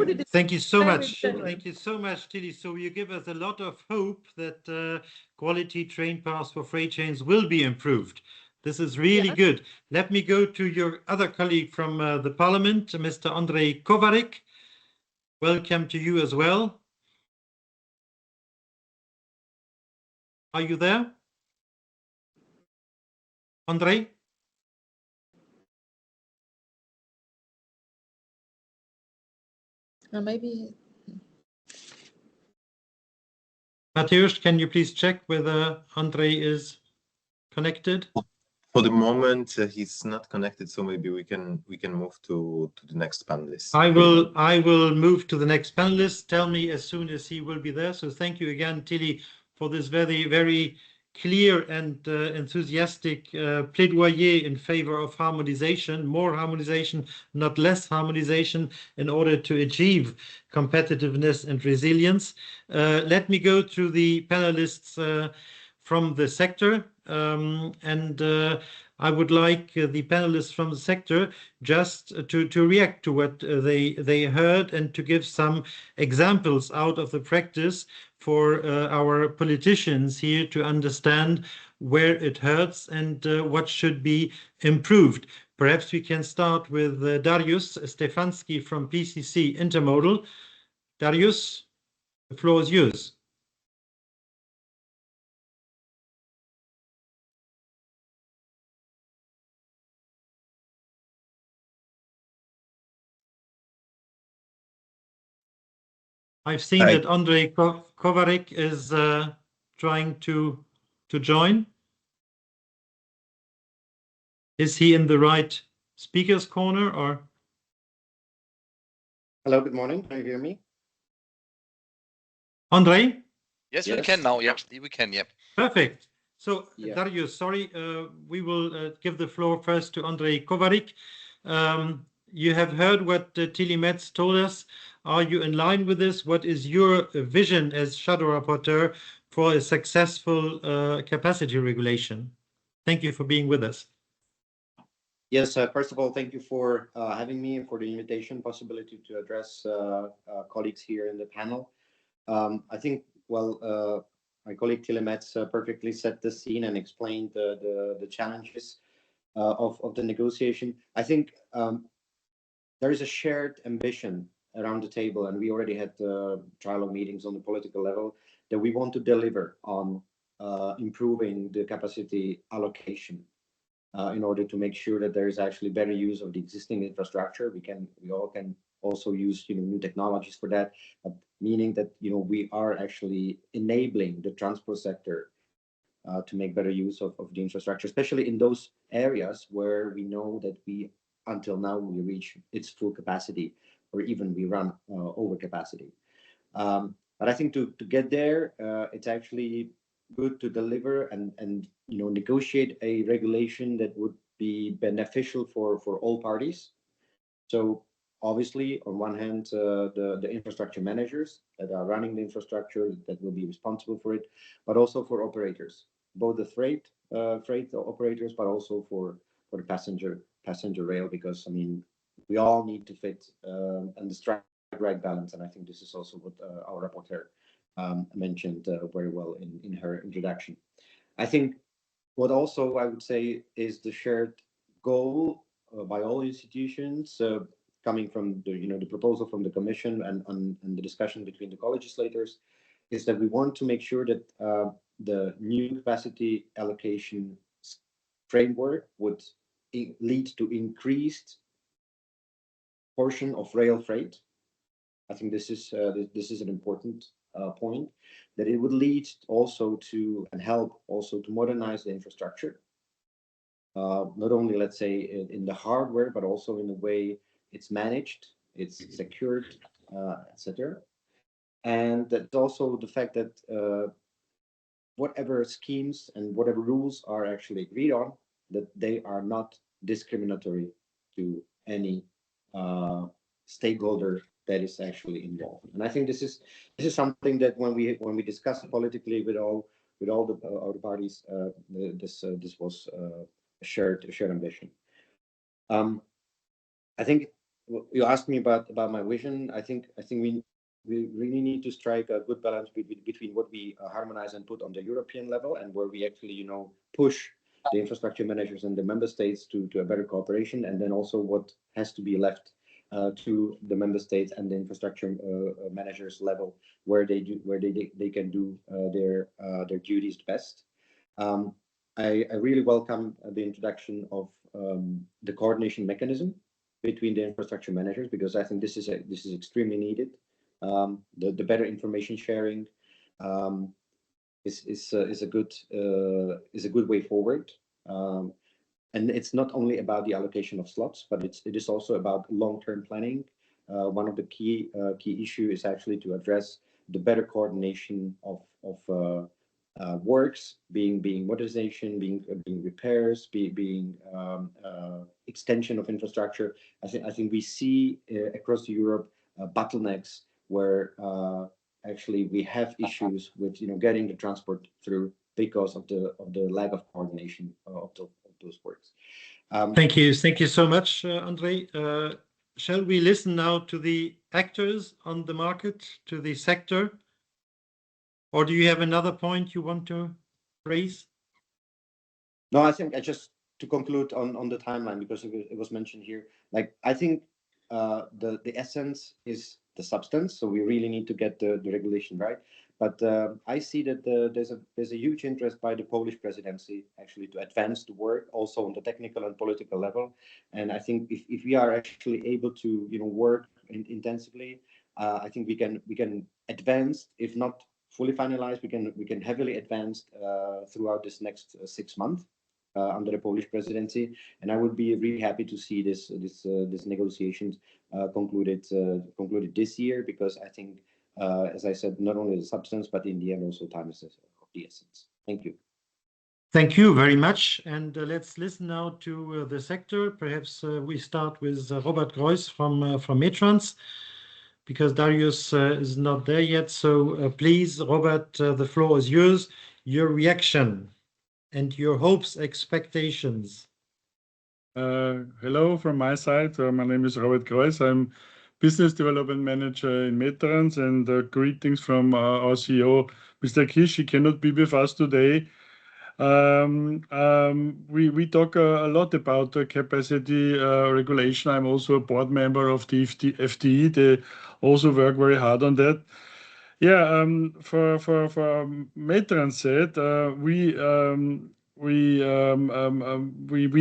C: so much. Thank you so much, Tilly. So you give us a lot of hope that quality train paths for freight trains will be improved. This is really good. Let me go to your other colleague from the Parliament, Mr. Andrej Kovarik. Welcome to you as well. Are you there, Andrej?
E: Maybe.
C: Mateusz, can you please check whether Andrej is connected?
F: For the moment, he's not connected, so maybe we can move to the next panelist.
C: I will move to the next panelist. Tell me as soon as he will be there. So thank you again, Tilly, for this very, very clear and enthusiastic plaidoyer in favor of harmonization, more harmonization, not less harmonization, in order to achieve competitiveness and resilience. Let me go to the panelists from the sector. I would like the panelists from the sector just to react to what they heard and to give some examples out of the practice for our politicians here to understand where it hurts and what should be improved. Perhaps we can start with Dariusz Stefanski from PCC Intermodal. Dariusz, the floor is yours. I've seen that Andrej Kovarik is trying to join. Is he in the right speaker's corner or?
G: Hello, good morning. Can you hear me?
C: Andrej?
H: Yes, we can now. Yep, we can. Yep.
C: Perfect. So, Dariusz, sorry, we will give the floor first to Andrej Kovarik. You have heard what Tilly Metz told us. Are you in line with this? What is your vision as shadow rapporteur for a successful capacity regulation? Thank you for being with us.
G: Yes, first of all, thank you for having me and for the invitation, possibility to address colleagues here in the panel. I think, well, my colleague Tilly Metz perfectly set the scene and explained the challenges of the negotiation. I think there is a shared ambition around the table, and we already had trialogue meetings on the political level, that we want to deliver on improving the capacity allocation in order to make sure that there is actually better use of the existing infrastructure. We all can also use new technologies for that, meaning that we are actually enabling the transport sector to make better use of the infrastructure, especially in those areas where we know that until now we reach its full capacity, or even we run over capacity. But I think to get there, it's actually good to deliver and negotiate a regulation that would be beneficial for all parties. So obviously, on one hand, the infrastructure managers that are running the infrastructure that will be responsible for it, but also for operators, both the freight operators, but also for the passenger rail, because we all need to fit and strike the right balance. And I think this is also what our rapporteur mentioned very well in her introduction. I think what also I would say is the shared goal by all institutions, coming from the proposal from the Commission and the discussion between the co-legislators, is that we want to make sure that the new capacity allocation framework would lead to increased portion of rail freight. I think this is an important point, that it would lead also to and help also to modernize the infrastructure, not only, let's say, in the hardware, but also in the way it's managed, it's secured, etc. And that's also the fact that whatever schemes and whatever rules are actually agreed on, that they are not discriminatory to any stakeholder that is actually involved. And I think this is something that when we discuss politically with all the parties, this was a shared ambition. I think you asked me about my vision. I think we really need to strike a good balance between what we harmonize and put on the European level, and where we actually push the infrastructure managers and the member states to a better cooperation, and then also what has to be left to the member states and the infrastructure managers level, where they can do their duties best. I really welcome the introduction of the coordination mechanism between the infrastructure managers, because I think this is extremely needed. The better information sharing is a good way forward. And it's not only about the allocation of slots, but it is also about long-term planning. One of the key issues is actually to address the better coordination of works, being modernization, being repairs, being extension of infrastructure. I think we see across Europe bottlenecks where actually we have issues with getting the transport through because of the lack of coordination of those works.
C: Thank you so much, André. Shall we listen now to the actors on the market, to the sector, or do you have another point you want to raise?
G: No, I think just to conclude on the timeline, because it was mentioned here. Like, I think the essence is the substance, so we really need to get the regulation right. But I see that there's a huge interest by the Polish presidency actually to advance the work also on the technical and political level. And I think if we are actually able to work intensively, I think we can advance, if not fully finalized, we can heavily advance throughout this next 6 months under the Polish presidency. And I would be really happy to see this negotiations concluded this year, because I think, as I said, not only the substance, but in the end also time is of the essence. Thank you.
C: Thank you very much. And let's listen now to the sector. Perhaps we start with Robert Greuß from Metrans, because Darius is not there yet. So please, Robert, the floor is yours. Your reaction and your hopes, expectations.
I: Hello from my side. My name is Robert Greuß. I'm Business Development Manager in Metrans, and greetings from our CEO, Mr. Kish. He cannot be with us today. We talk a lot about capacity regulation. I'm also a board member of the FTE. They also work very hard on that. Yeah, for Metrans said, we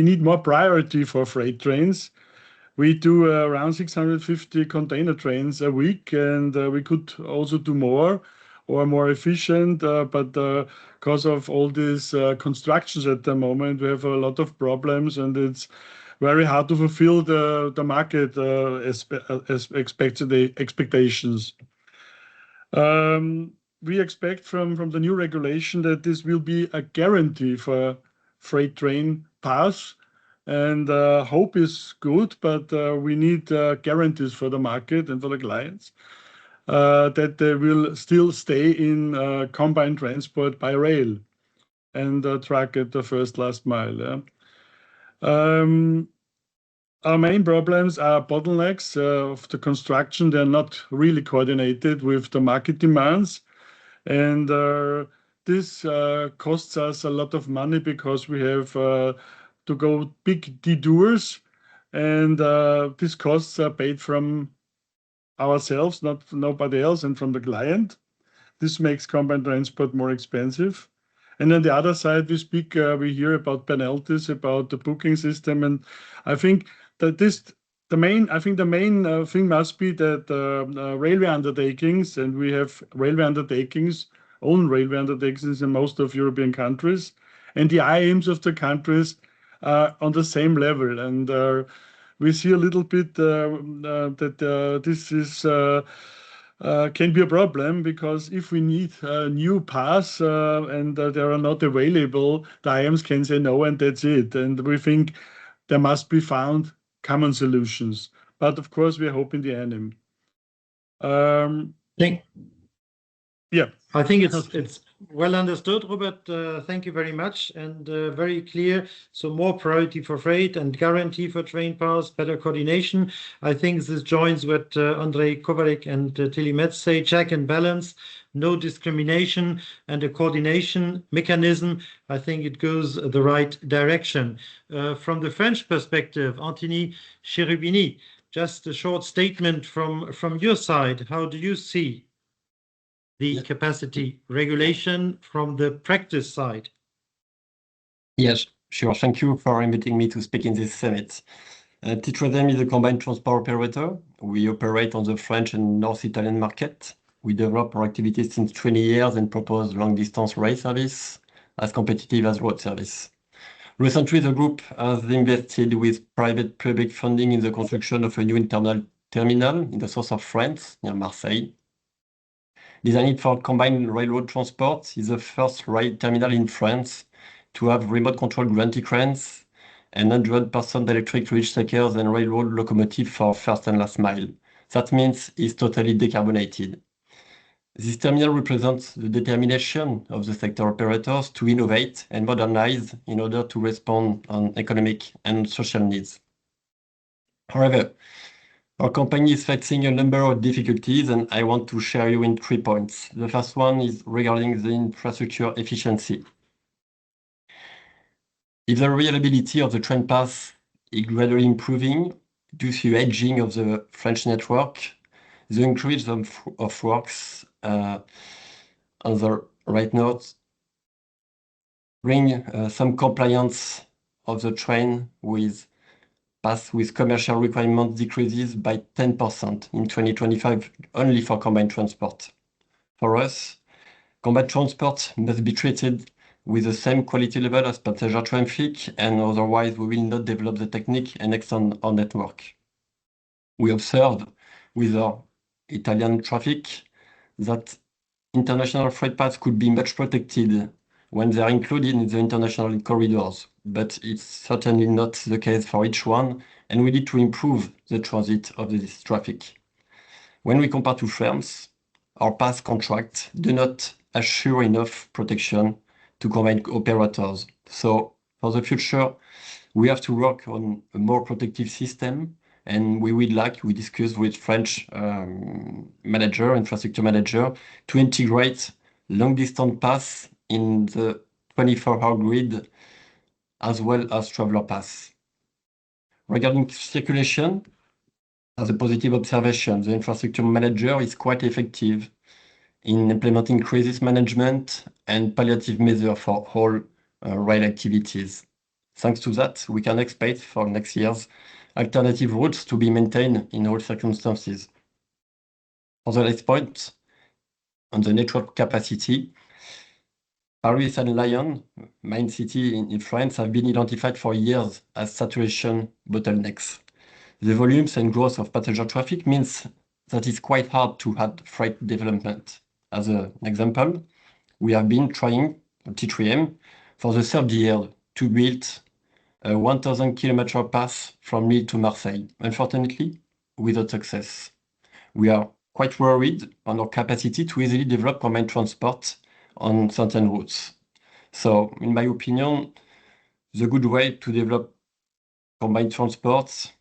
I: need more priority for freight trains. We do around 650 container trains a week, and we could also do more or more efficient. But because of all these constructions at the moment, we have a lot of problems, and it's very hard to fulfill the market expectations. We expect from the new regulation that this will be a guarantee for freight train paths, and hope is good, but we need guarantees for the market and for the clients that they will still stay in combined transport by rail and truck at the first last mile. Our main problems are bottlenecks of the construction. They're not really coordinated with the market demands. And this costs us a lot of money, because we have to go big detours. And these costs are paid from ourselves, not nobody else, and from the client. This makes combined transport more expensive. And on the other side, we hear about penalties, about the booking system. And I think that the main thing must be that railway undertakings, and we have own railway undertakings in most of European countries, and the IAMs of the countries are on the same level. And we see a little bit that this is can be a problem, because if we need new paths and they are not available, the IAMs can say no, and that's it. And we think there must be found common solutions. But of course, we hope in the end.
C: Yeah, I think it's well understood, Robert. Thank you very much, and very clear. So more priority for freight and guarantee for train paths, better coordination. I think this joins what André Kovalek and Tilly Metz say: check and balance, no discrimination, and a coordination mechanism. I think it goes the right direction. From the French perspective, Anthony Cherubini, just a short statement from your side. How do you see the capacity regulation from the practice side?
J: Yes, sure. Thank you for inviting me to speak in this summit. T3M is a combined transport operator. We operate on the French and North Italian market. We develop our activities since 20 years and propose long-distance rail service as competitive as road service. Recently, the group has invested with private-public funding in the construction of a new intermodal terminal in the south of France, near Marseille. Designed for combined railroad transport, is the first rail terminal in France to have remote-controlled gantry cranes and 100% electric reach takers and railroad locomotive for first and last mile. That means it's totally decarbonated. This terminal represents the determination of the sector operators to innovate and modernize in order to respond on economic and social needs. However, our company is facing a number of difficulties, and I want to share you in 3 points. The first one is regarding the infrastructure efficiency. If the reliability of the train path is gradually improving due to aging of the French network, the increase of works on the right note bring some compliance of the train with path with commercial requirements decreases by 10% in 2025 only for combined transport. For us, combined transport must be treated with the same quality level as passenger traffic, and otherwise we will not develop the technique and extend our network. We observed with our Italian traffic that international freight paths could be much protected when they are included in the international corridors, but it's certainly not the case for each one, and we need to improve the transit of this traffic. When we compare to France, our past contracts do not assure enough protection to combine operators. So for the future, we have to work on a more protective system, and we would like, we discussed with French infrastructure manager, to integrate long distance paths in the 24-hour grid as well as traveler paths. Regarding circulation, as a positive observation, the infrastructure manager is quite effective in implementing crisis management and palliative measures for all rail activities. Thanks to that, we can expect for next year's alternative routes to be maintained in all circumstances. For the next point, on the network capacity, Paris and Lyon, main city in France, have been identified for years as saturation bottlenecks. The volumes and growth of passenger traffic means that it's quite hard to add freight development. As an example, we have been trying, T3M, for the third year to build a 1,000 kilometer path from Lille to Marseille, unfortunately, without success. We are quite worried on our capacity to easily develop combined transport on certain routes. So, in my opinion, the good way to develop combined transport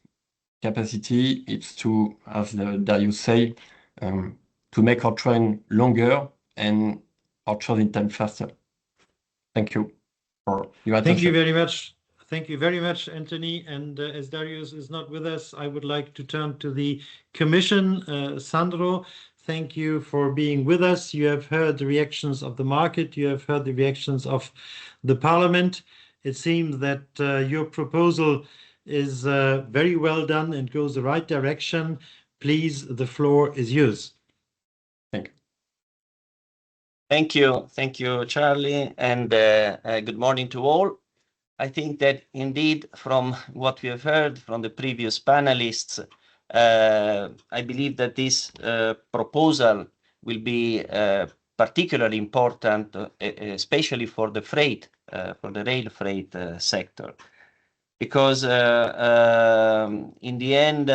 J: capacity is to, as Darius say, to make our train longer and our transit time faster. Thank you for your attention.
C: Thank you very much. Thank you very much, Anthony. And as Darius is not with us, I would like to turn to the Commission. Sandro, thank you for being with us. You have heard the reactions of the market. You have heard the reactions of the Parliament. It seems that your proposal is very well done and goes the right direction. Please, the floor is yours.
J: Thank you.
K: Thank you, Charlie, and good morning to all. I think that indeed, from what we have heard from the previous panelists, I believe that this proposal will be particularly important, especially for the freight, for the rail freight sector, because in the end,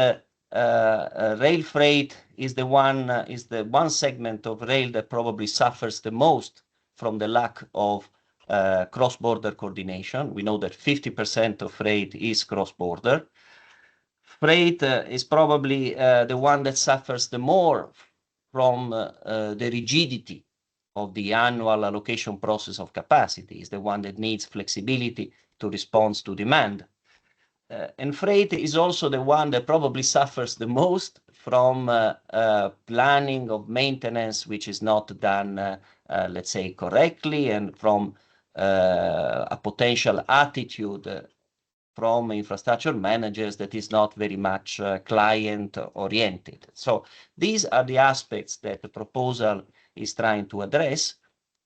K: rail freight is the one segment of rail that probably suffers the most from the lack of cross-border coordination. We know that 50% of freight is cross-border. Freight is probably the one that suffers the more from the rigidity of the annual allocation process of capacity. Is the one that needs flexibility to respond to demand. And freight is also the one that probably suffers the most from planning of maintenance, which is not done, let's say, correctly, and from a potential attitude from infrastructure managers that is not very much client-oriented. So these are the aspects that the proposal is trying to address.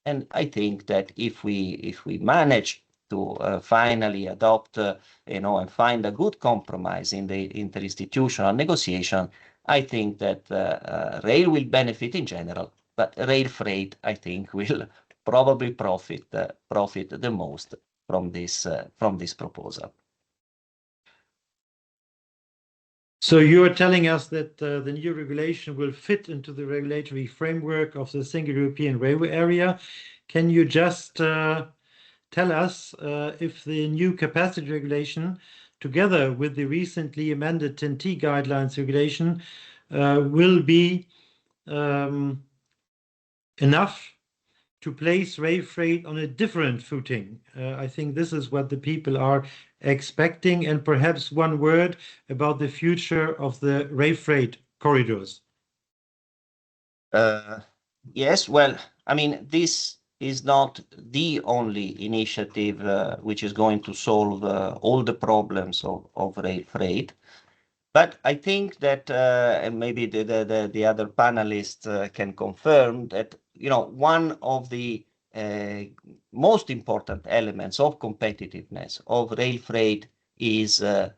K: And I think that if we manage to finally adopt, and find a good compromise in the interinstitutional negotiation, I think that rail will benefit in general, but rail freight, I think, will probably profit the most from this proposal.
C: So you are telling us that the new regulation will fit into the regulatory framework of the Single European Railway Area. Can you just tell us if the new capacity regulation, together with the recently amended TEN-T guidelines regulation, will be enough to place rail freight on a different footing? I think this is what the people are expecting. And perhaps one word about the future of the rail freight corridors.
K: Yes, well, I mean, this is not the only initiative which is going to solve all the problems of rail freight. But I think that, and maybe the other panelists can confirm that, one of the most important elements of competitiveness of rail freight is, the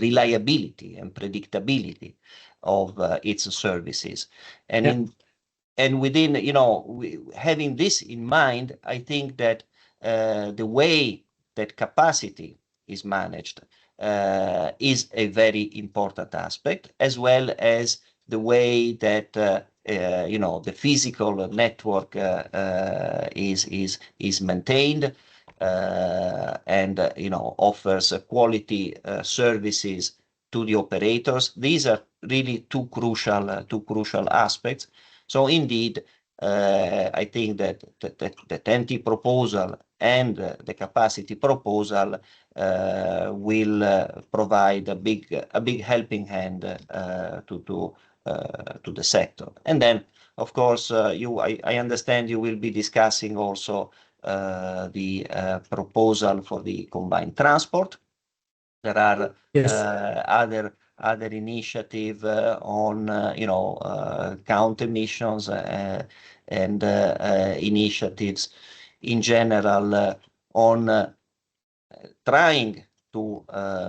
K: reliability and predictability of its services. And and within, having this in mind, I think that the way that capacity is managed is a very important aspect, as well as the way that the physical network is maintained and offers quality services to the operators. These are really two crucial aspects. So indeed, I think that the TEN-T proposal and the capacity proposal will provide a big helping hand to the sector. And then, of course, I understand you will be discussing also the proposal for the combined transport. There are other initiative on count emissions and initiatives in general on trying to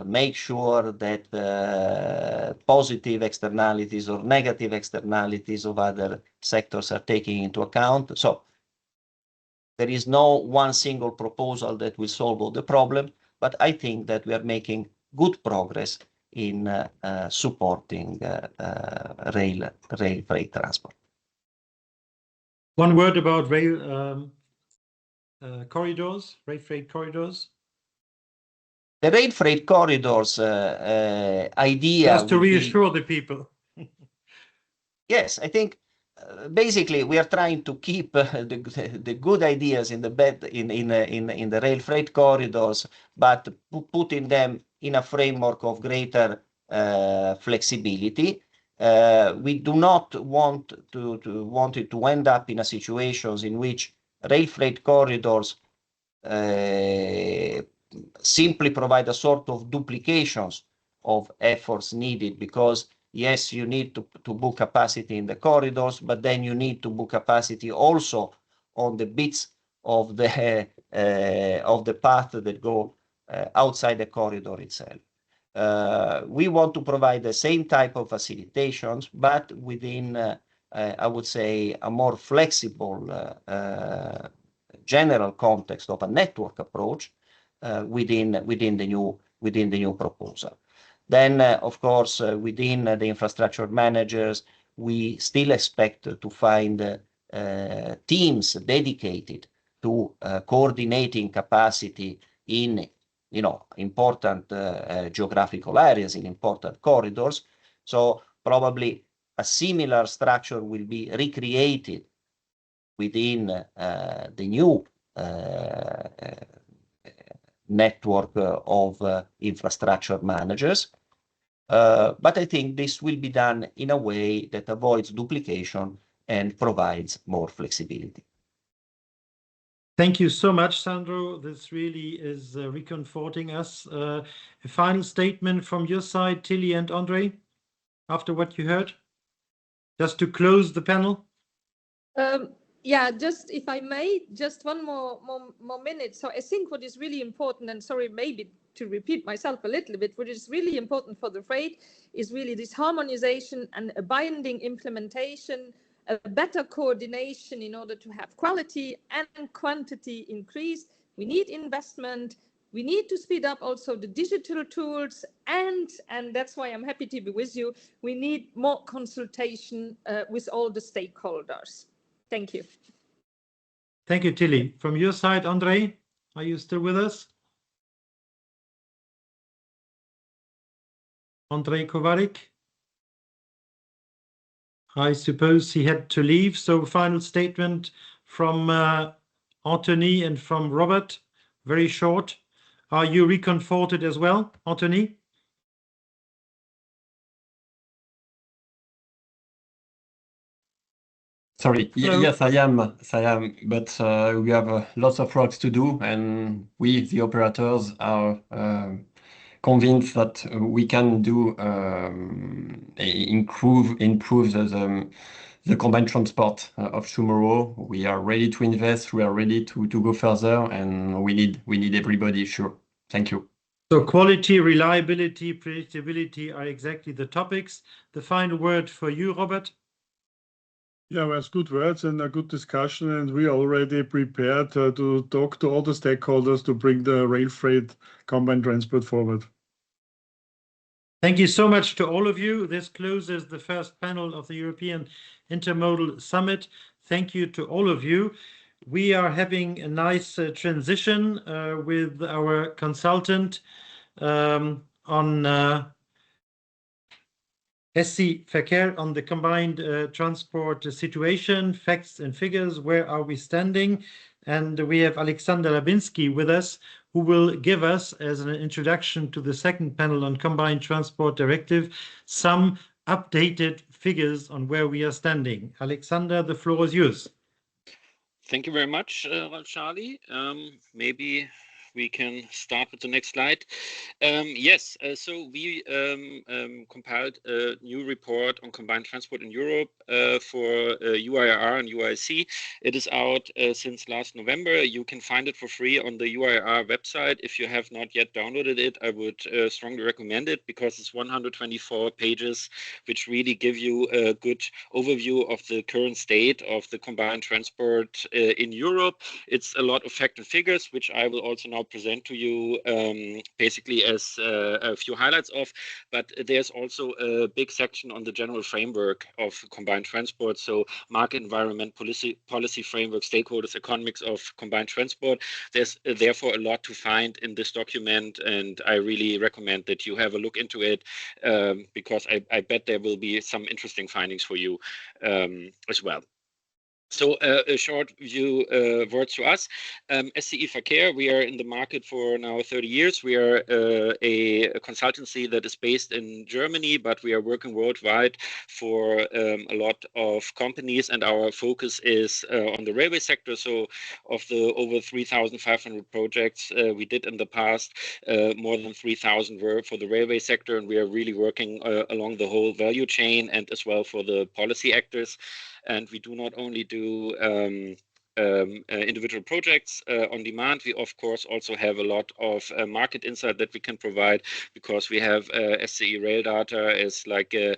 K: make sure that positive externalities or negative externalities of other sectors are taken into account. So there is no one single proposal that will solve all the problem, but I think that we are making good progress in supporting rail freight transport.
C: One word about rail corridors, rail freight corridors.
K: The rail freight corridors idea.
C: Just to reassure the people.
K: Yes, I think basically we are trying to keep the good ideas in the rail freight corridors, but putting them in a framework of greater flexibility. We do not want it to end up in a situations in which rail freight corridors simply provide a sort of duplications of efforts needed, because yes, you need to book capacity in the corridors, but then you need to book capacity also on the bits of the path that go outside the corridor itself. We want to provide the same type of facilitations, but within, I would say, a more flexible general context of a network approach within the new proposal. Then, of course, within the infrastructure managers, we still expect to find teams dedicated to coordinating capacity in important geographical areas, in important corridors. So probably a similar structure will be recreated within the new network of infrastructure managers. But I think this will be done in a way that avoids duplication and provides more flexibility.
C: Thank you so much, Sandro. This really is reconforting us. A final statement from your side, Tilly and Andre, after what you heard, just to close the panel.
E: Yeah, just if I may, just one more minute. So I think what is really important, and sorry, maybe to repeat myself a little bit, what is really important for the freight is really this harmonization and a binding implementation, a better coordination in order to have quality and quantity increase. We need investment, We need to speed up also the digital tools, and that's why I'm happy to be with you. We need more consultation with all the stakeholders. Thank you.
C: Thank you, Tilly. From your side, Andrei, are you still with us? Andrei Kovarik? I suppose he had to leave. So final statement from Anthony and from Robert, very short. Are you reconforted as well, Anthony?
J: Sorry, yes, I am, but we have lots of work to do, and we, the operators, are convinced that we can do improve the combined transport of tomorrow. We are ready to invest. We are ready to go further, and we need everybody. Sure. Thank you.
C: So quality, reliability, predictability are exactly the topics. The final word for you, Robert.
I: Yeah, well, it's good words and a good discussion, and we are already prepared to talk to all the stakeholders to bring the rail freight combined transport forward.
C: Thank you so much to all of you. This closes the first panel of the European Intermodal Summit. Thank you to all of you. We are having a nice transition with our consultant on SCI Verkehr, on the combined transport situation, facts and figures. Where are we standing? And we have Alexander Labinski with us, who will give us, as an introduction to the second panel on Combined Transport Directive, some updated figures on where we are standing. Alexander, the floor is yours.
L: Thank you very much, Charlie. Maybe we can start with the next slide. Yes, so we compiled a new report on combined transport in Europe for UIRR and UIC. It is out since last November. You can find it for free on the UIRR website. If you have not yet downloaded it, I would strongly recommend it, because it's 124 pages, which really give you a good overview of the current state of the combined transport in Europe. It's a lot of fact and figures, which I will also now present to you basically as a few highlights of, but there's also a big section on the general framework of combined transport. So market environment, policy framework, stakeholders, economics of combined transport. There's therefore a lot to find in this document, and I really recommend that you have a look into it, because I bet there will be some interesting findings for you as well. So a short view words to us. SCI Verkehr, we are in the market for now 30 years. We are a consultancy that is based in Germany, but we are working worldwide for a lot of companies, and our focus is on the railway sector. So of the over 3,500 projects we did in the past, more than 3,000 were for the railway sector, and we are really working along the whole value chain and as well for the policy actors. And we do not only do individual projects on demand. We, of course, also have a lot of market insight that we can provide, because we have SCI Rail Data as like a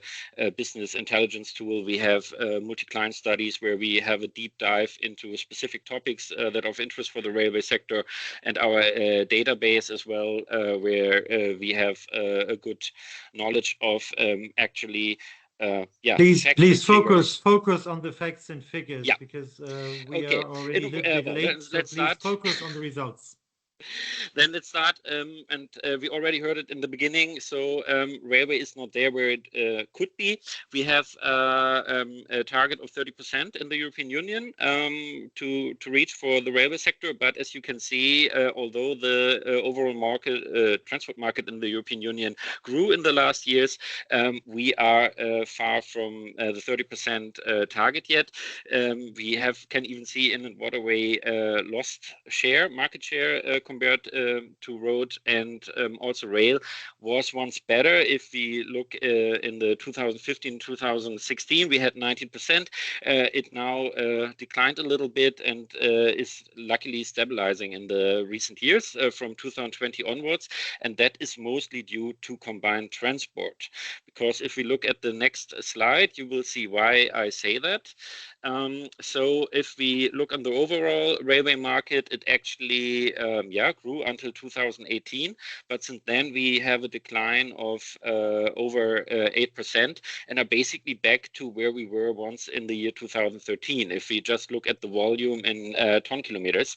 L: business intelligence tool. We have multi-client studies where we have a deep dive into specific topics that are of interest for the railway sector, and our database as well, where we have a good knowledge of actually
C: please focus on the facts and figures, because we
L: are
C: already a little bit late. So please focus on the results.
L: Then let's start, and we already heard it in the beginning. So railway is not there where it could be. We have a target of 30% in the European Union to reach for the railway sector. But as you can see, although the overall market, transport market in the European Union grew in the last years, we are far from the 30% target yet. We can even see in what a way lost market share compared to road and also rail was once better. If we look in the 2015-2016, we had 19%. It now declined a little bit and is luckily stabilizing in the recent years from 2020 onwards. And that is mostly due to combined transport, because if we look at the next slide, you will see why I say that. So if we look on the overall railway market, it actually grew until 2018, but since then we have a decline of over 8% and are basically back to where we were once in the year 2013 if we just look at the volume in ton kilometers,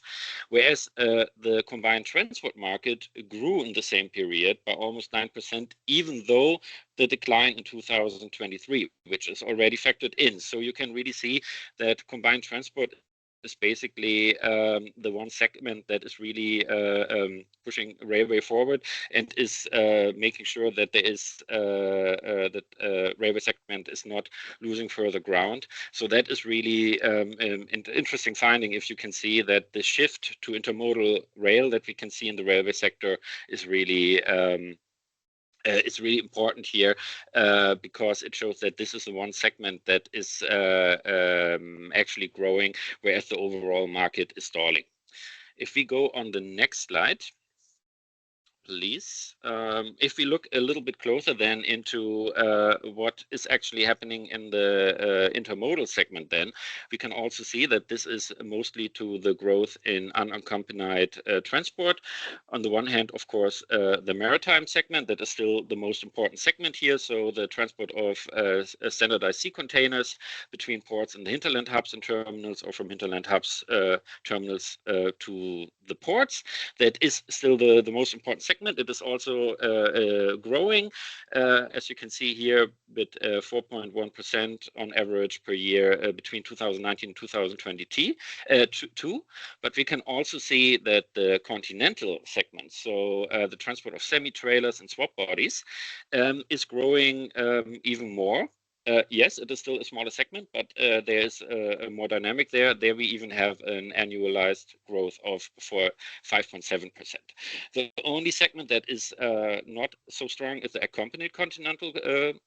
L: whereas the combined transport market grew in the same period by almost 9%, even though the decline in 2023, which is already factored in. So you can really see that combined transport is basically the one segment that is really pushing railway forward and is making sure that there is that railway segment is not losing further ground. So that is really an interesting finding if you can see that the shift to intermodal rail that we can see in the railway sector is really it's really important here because it shows that this is the one segment that is actually growing, whereas the overall market is stalling. If we go on the next slide, please. If we look a little bit closer then into what is actually happening in the intermodal segment, then we can also see that this is mostly to the growth in unaccompanied transport. On the one hand, of course, the maritime segment, that is still the most important segment here. So the transport of standardized sea containers between ports and the hinterland hubs and terminals, or from hinterland hubs terminals to the ports. That is still the most important segment. It is also growing, as you can see here, with 4.1% on average per year between 2019 and 2022. But we can also see that the continental segment, so the transport of semi-trailers and swap bodies, is growing even more. Yes, it is still a smaller segment, but there's a more dynamic there. There we even have an annualized growth of 5.7%. The only segment that is not so strong is the accompanied continental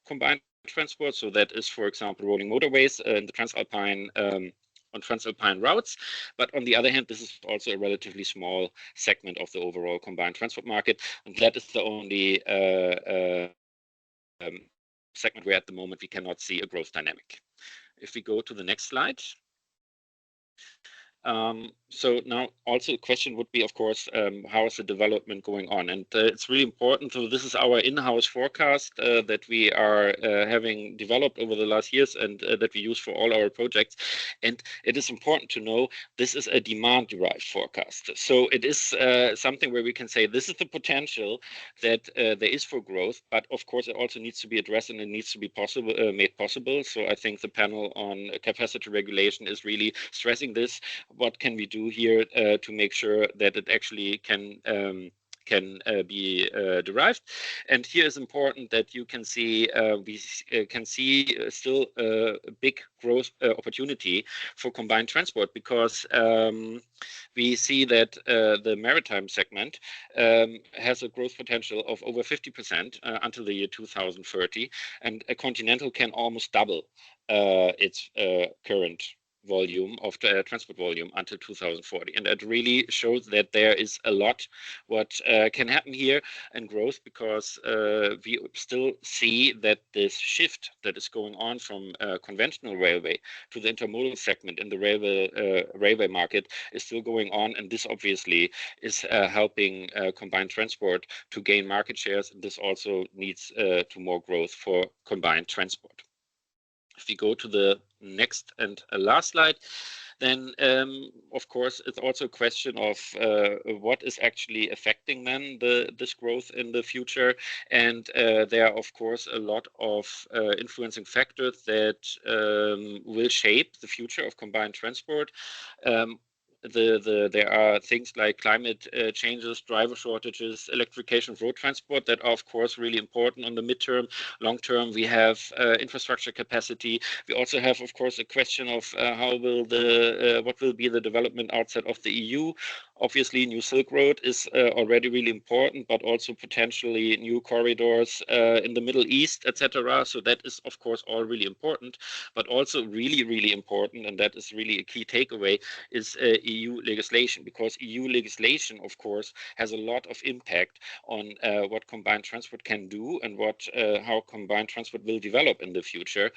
L: combined transport. So that is, for example, rolling motorways in the Transalpine on Transalpine routes. But on the other hand, this is also a relatively small segment of the overall combined transport market. And that is the only segment where at the moment we cannot see a growth dynamic. If we go to the next slide. So now also the question would be, of course, how is the development going on? And it's really important. So this is our in-house forecast that we are having developed over the last years and that we use for all our projects. And it is important to know this is a demand-derived forecast. So it is something where we can say this is the potential that there is for growth, but of course it also needs to be addressed and it needs to be possible, made possible. So I think the panel on capacity regulation is really stressing this. What can we do here to make sure that it actually can be derived? And here is important that you can see we can see still a big growth opportunity for combined transport, because we see that the maritime segment has a growth potential of over 50% until the year 2030, and a continental can almost double its current volume of transport volume until 2040. And it really shows that there is a lot what can happen here and growth, because we still see that this shift that is going on from conventional railway to the intermodal segment in the railway market is still going on, and this obviously is helping combined transport to gain market shares, and this also leads to more growth for combined transport. If we go to the next and last slide, then of course it's also a question of what is actually affecting then this growth in the future. And there are of course a lot of influencing factors that will shape the future of combined transport. There are things like climate changes, driver shortages, electrification of road transport that are of course really important on the midterm. Long term, we have infrastructure capacity. We also have of course a question of what will be the development outside of the EU. Obviously, New Silk Road is already really important, but also potentially new corridors in the Middle East, etc. So that is, of course, all really important, but also really, really important, and that is really a key takeaway, is EU legislation, because EU legislation, of course, has a lot of impact on what combined transport can do and how combined transport will develop in the future,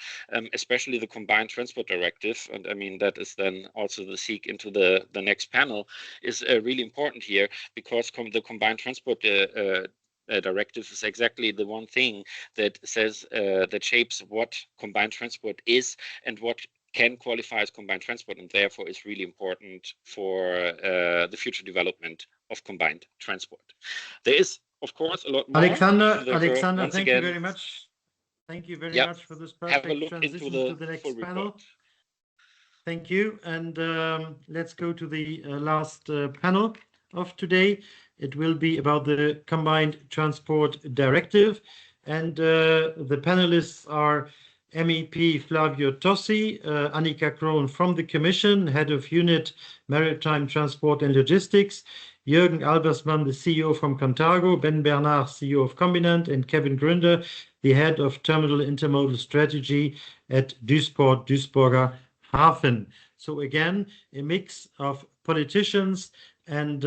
L: especially the Combined Transport Directive. And I mean, that is then also the seek into the next panel is really important here, because the Combined Transport Directive is exactly the one thing that says that shapes what combined transport is and what can qualify as combined transport, and therefore is really important for the future development of combined transport. There is, of course, a lot more.
C: Alexander,
L: Once
C: thank
L: again,
C: you very much. Thank you very
L: yeah,
C: much for this
L: have a
C: perfect
L: look
C: transition
L: into
C: to the next
L: full
C: panel.
L: report.
C: Thank you. And let's go to the last panel of today. It will be about the Combined Transport Directive. And the panelists are MEP Flavio Tossi, Annika Krohn from the Commission, Head of Unit Maritime Transport and Logistics, Jürgen Albersmann, the CEO from Contago, Ben Bernard, CEO of Combinant, and Kevin Gründer, the Head of Terminal Intermodal Strategy at Duisburger Hafen. So again, a mix of politicians and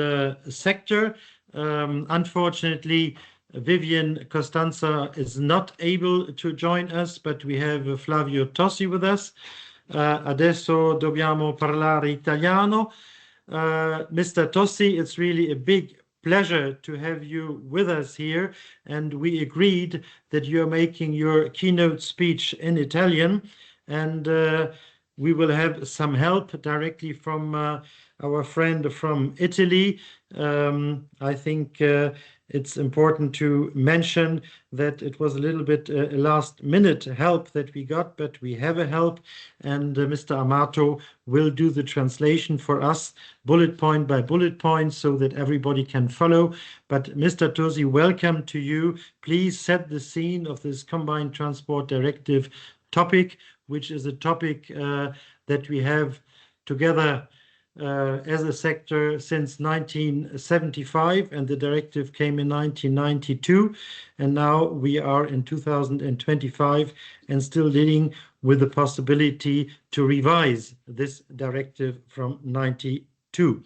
C: sector. Unfortunately, Vivian Costanza is not able to join us, but we have Flavio Tossi with us. Adesso dobbiamo parlare italiano. Mr. Tossi, it's really a big pleasure to have you with us here, and we agreed that you're making your keynote speech in Italian, and we will have some help directly from our friend from Italy. I think it's important to mention that it was a little bit a last-minute help that we got, but we have a help, and Mr. Amato will do the translation for us, bullet point by bullet point, so that everybody can follow. But Mr. Tosi, welcome to you. Please set the scene of this Combined Transport Directive topic, which is a topic that we have together as a sector since 1975, and the directive came in 1992, and now we are in 2025 and still dealing with the possibility to revise this directive from 92.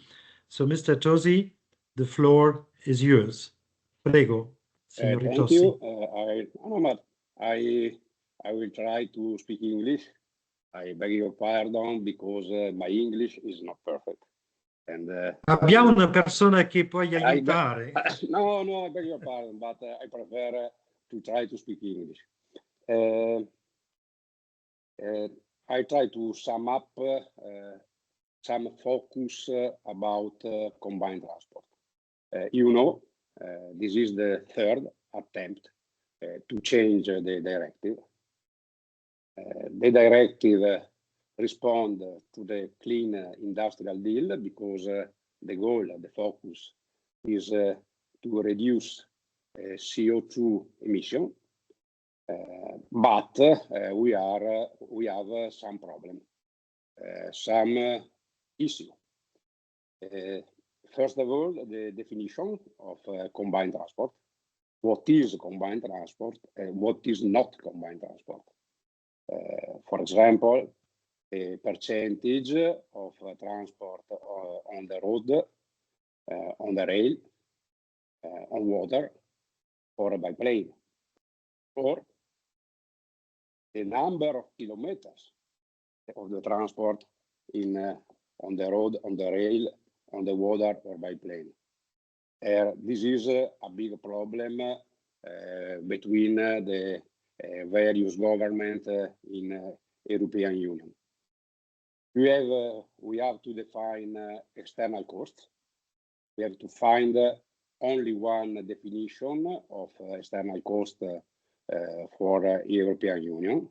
C: So, Mr. Tosi, the floor is yours. Prego, signor
M: Thank you. I will try to speak English. I beg your pardon because my English is not perfect. And
C: abbiamo una persona che può aiutare.
M: No, I beg your pardon, but I prefer to try to speak English. I try to sum up some focus about combined transport. This is the third attempt to change the directive. The directive responds to the Clean Industrial Deal because the goal, the focus is to reduce CO2 emission, but we have some problem, some issue. First of all, the definition of combined transport. What is combined transport and what is not combined transport? For example, a percentage of transport on the road, on the rail, on water, or by plane, or the number of kilometers of the transport on the road, on the rail, on the water, or by plane. This is a big problem between the various governments in European Union. We have to define external costs. We have to find only one definition of external cost for European Union,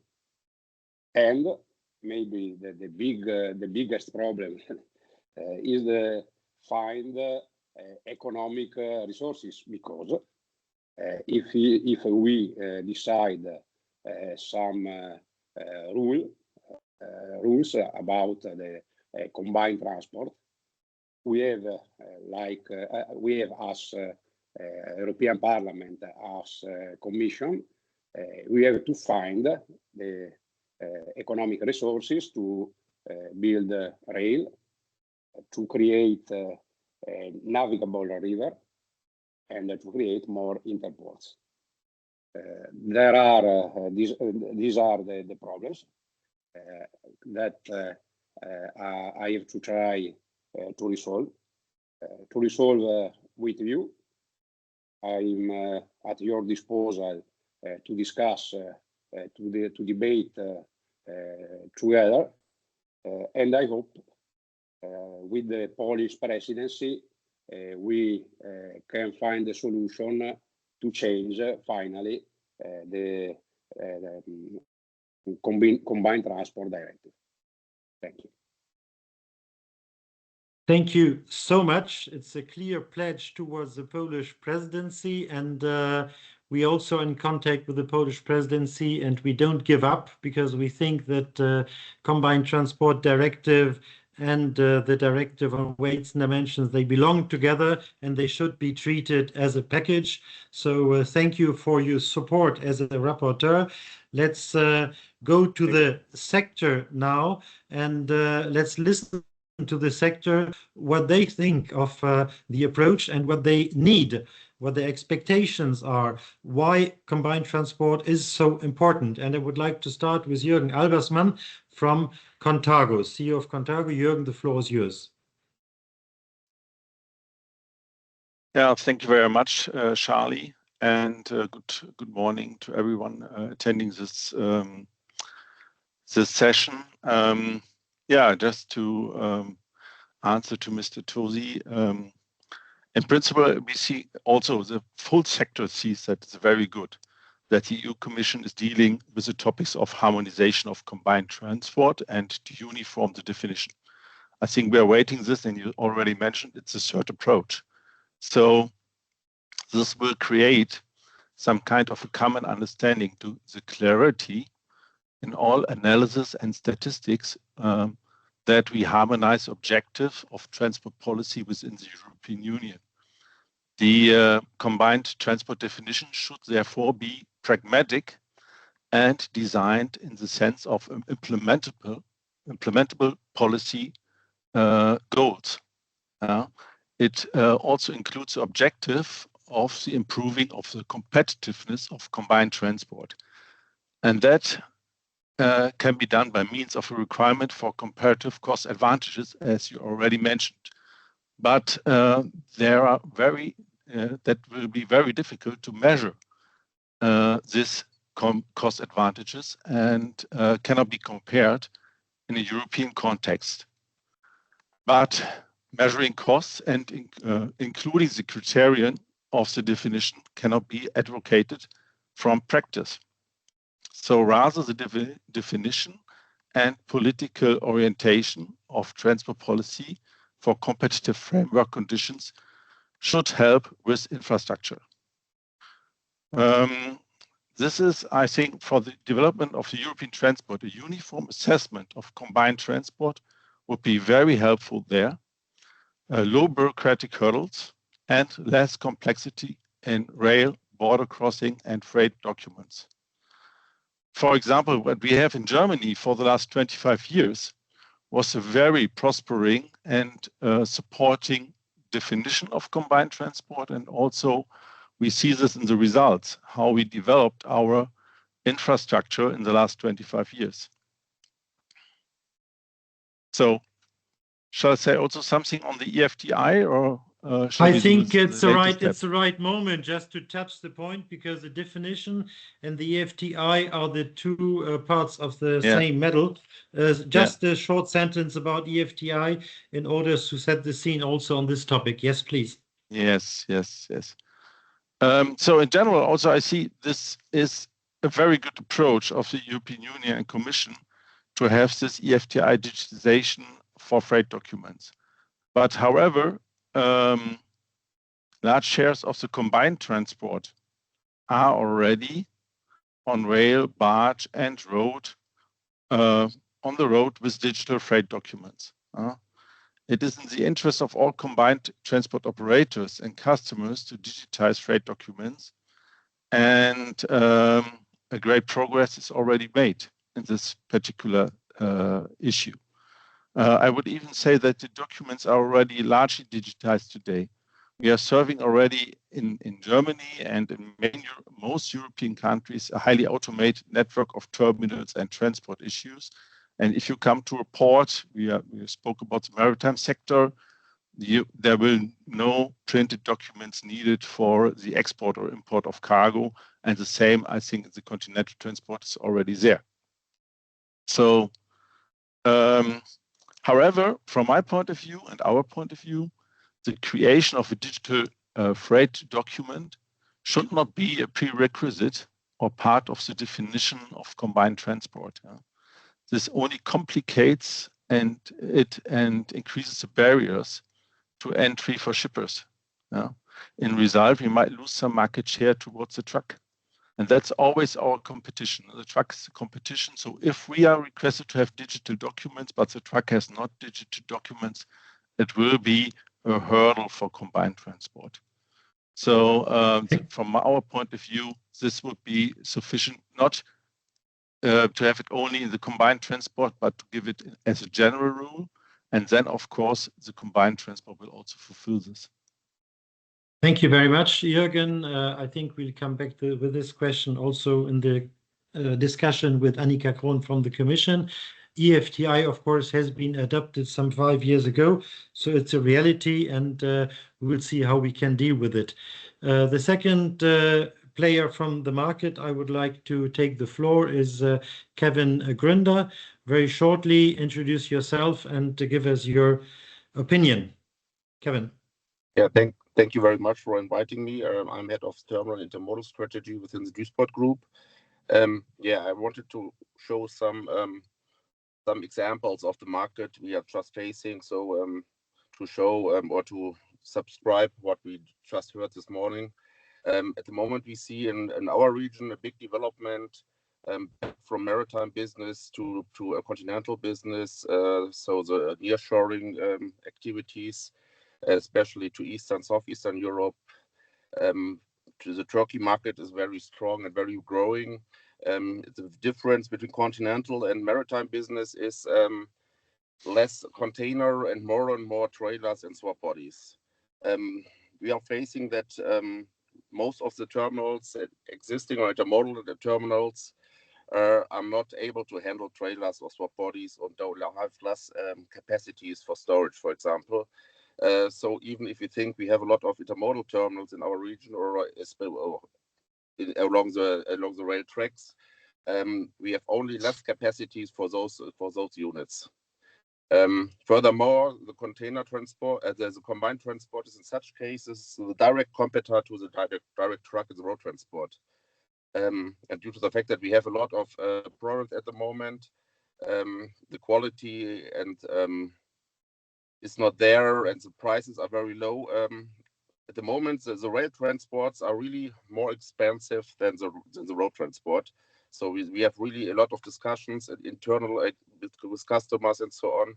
M: and maybe the biggest problem is to find economic resources, because if we decide some rules about the combined transport, we have as European Parliament, as Commission, we have to find the economic resources to build rail, to create a navigable river and to create more interports. There are these are the problems that I have to try to resolve. With you, I'm at your disposal to discuss, to debate together, and I hope with the Polish presidency we can find a solution to change finally the combined transport directive. Thank you.
C: Thank you so much. It's a clear pledge towards the Polish presidency, and we also in contact with the Polish presidency, and we don't give up because we think that combined transport directive and the directive on weights and dimensions, they belong together and they should be treated as a package. So thank you for your support as a rapporteur. Let's go to the sector now, and let's listen to the sector, what they think of the approach and what they need, what the expectations are, why combined transport is so important. And I would like to start with Jürgen Albersmann from Contago, CEO of Contago. Jürgen, the floor is yours.
N: Yeah, thank you very much, Charlie, and good morning to everyone attending this this session. Yeah, just to answer to Mr. Tosi, in principle, we see also the full sector sees that it's very good that the EU Commission is dealing with the topics of harmonization of combined transport and to uniform the definition. I think we are waiting this, and you already mentioned it's a third approach. So this will create some kind of a common understanding to the clarity in all analysis and statistics that we harmonize objective of transport policy within the European Union. The combined transport definition should therefore be pragmatic and designed in the sense of implementable policy goals. It also includes the objective of the improving of the competitiveness of combined transport. And that can be done by means of a requirement for comparative cost advantages, as you already mentioned. But there are that will be very difficult to measure this cost advantages and cannot be compared in a European context. But measuring costs and including the criterion of the definition cannot be advocated from practice. So rather the definition and political orientation of transport policy for competitive framework conditions should help with infrastructure. This is, I think, for the development of the European transport, a uniform assessment of combined transport would be very helpful there. Low bureaucratic hurdles and less complexity in rail, border crossing and freight documents. For example, what we have in Germany for the last 25 years was a very prospering and supporting definition of combined transport. And also we see this in the results, how we developed our infrastructure in the last 25 years. So shall I say also something on the EFTI, or
C: I think it's the right moment just to touch the point, because the definition and the EFTI are the two parts of the same medal. Just a short sentence about EFTI in order to set the scene also on this topic. Yes, please.
N: Yes. So in general, also I see this is a very good approach of the European Union and Commission to have this EFTI digitization for freight documents. But however, large shares of the combined transport are already on rail, barge and road, on the road with digital freight documents. It is in the interest of all combined transport operators and customers to digitize freight documents, and a great progress is already made in this particular issue. I would even say that the documents are already largely digitized today. We are serving already in Germany and in most European countries a highly automated network of terminals and transport issues. And if you come to a port, we spoke about the maritime sector, there will no printed documents needed for the export or import of cargo. And the same, I think, the continental transport is already there. So, however, from my point of view and our point of view, the creation of a digital freight document should not be a prerequisite or part of the definition of combined transport. This only complicates and increases the barriers to entry for shippers. In result, we might lose some market share towards the truck. And that's always our competition. The truck is the competition. So if we are requested to have digital documents, but the truck has not digital documents, it will be a hurdle for combined transport. So from our point of view, this would be sufficient not to have it only in the combined transport, but to give it as a general rule. And then, of course, the combined transport will also fulfill this.
C: Thank you very much, Jürgen. I think we'll come back with this question also in the discussion with Annika Krohn from the Commission. EFTI, of course, has been adopted some 5 years ago, so it's a reality, and we will see how we can deal with it. The second player from the market I would like to take the floor is Kevin Grunder. Very shortly, introduce yourself and to give us your opinion. Kevin.
O: Yeah, thank you very much for inviting me. I'm head of Terminal Intermodal Strategy within the Duisburg Group. Yeah, I wanted to show some examples of the market we are just facing. So to show or to subscribe what we just heard this morning. At the moment, we see in our region a big development from maritime business to a continental business. So the nearshoring activities, especially to Eastern, Southeastern Europe. The Turkey market is very strong and very growing. The difference between continental and maritime business is less container and more trailers and swap bodies. We are facing that most of the terminals, existing or intermodal terminals, are not able to handle trailers or swap bodies or don't have less capacities for storage, for example. So even if you think we have a lot of intermodal terminals in our region or along the rail tracks, we have only less capacities for those units. Furthermore, the container transport, the combined transport is in such cases the direct competitor to the direct truck is the road transport. And due to the fact that we have a lot of products at the moment, the quality and is not there, and the prices are very low. At the moment, the rail transports are really more expensive than the road transport. So we have really a lot of discussions internal with customers and so on.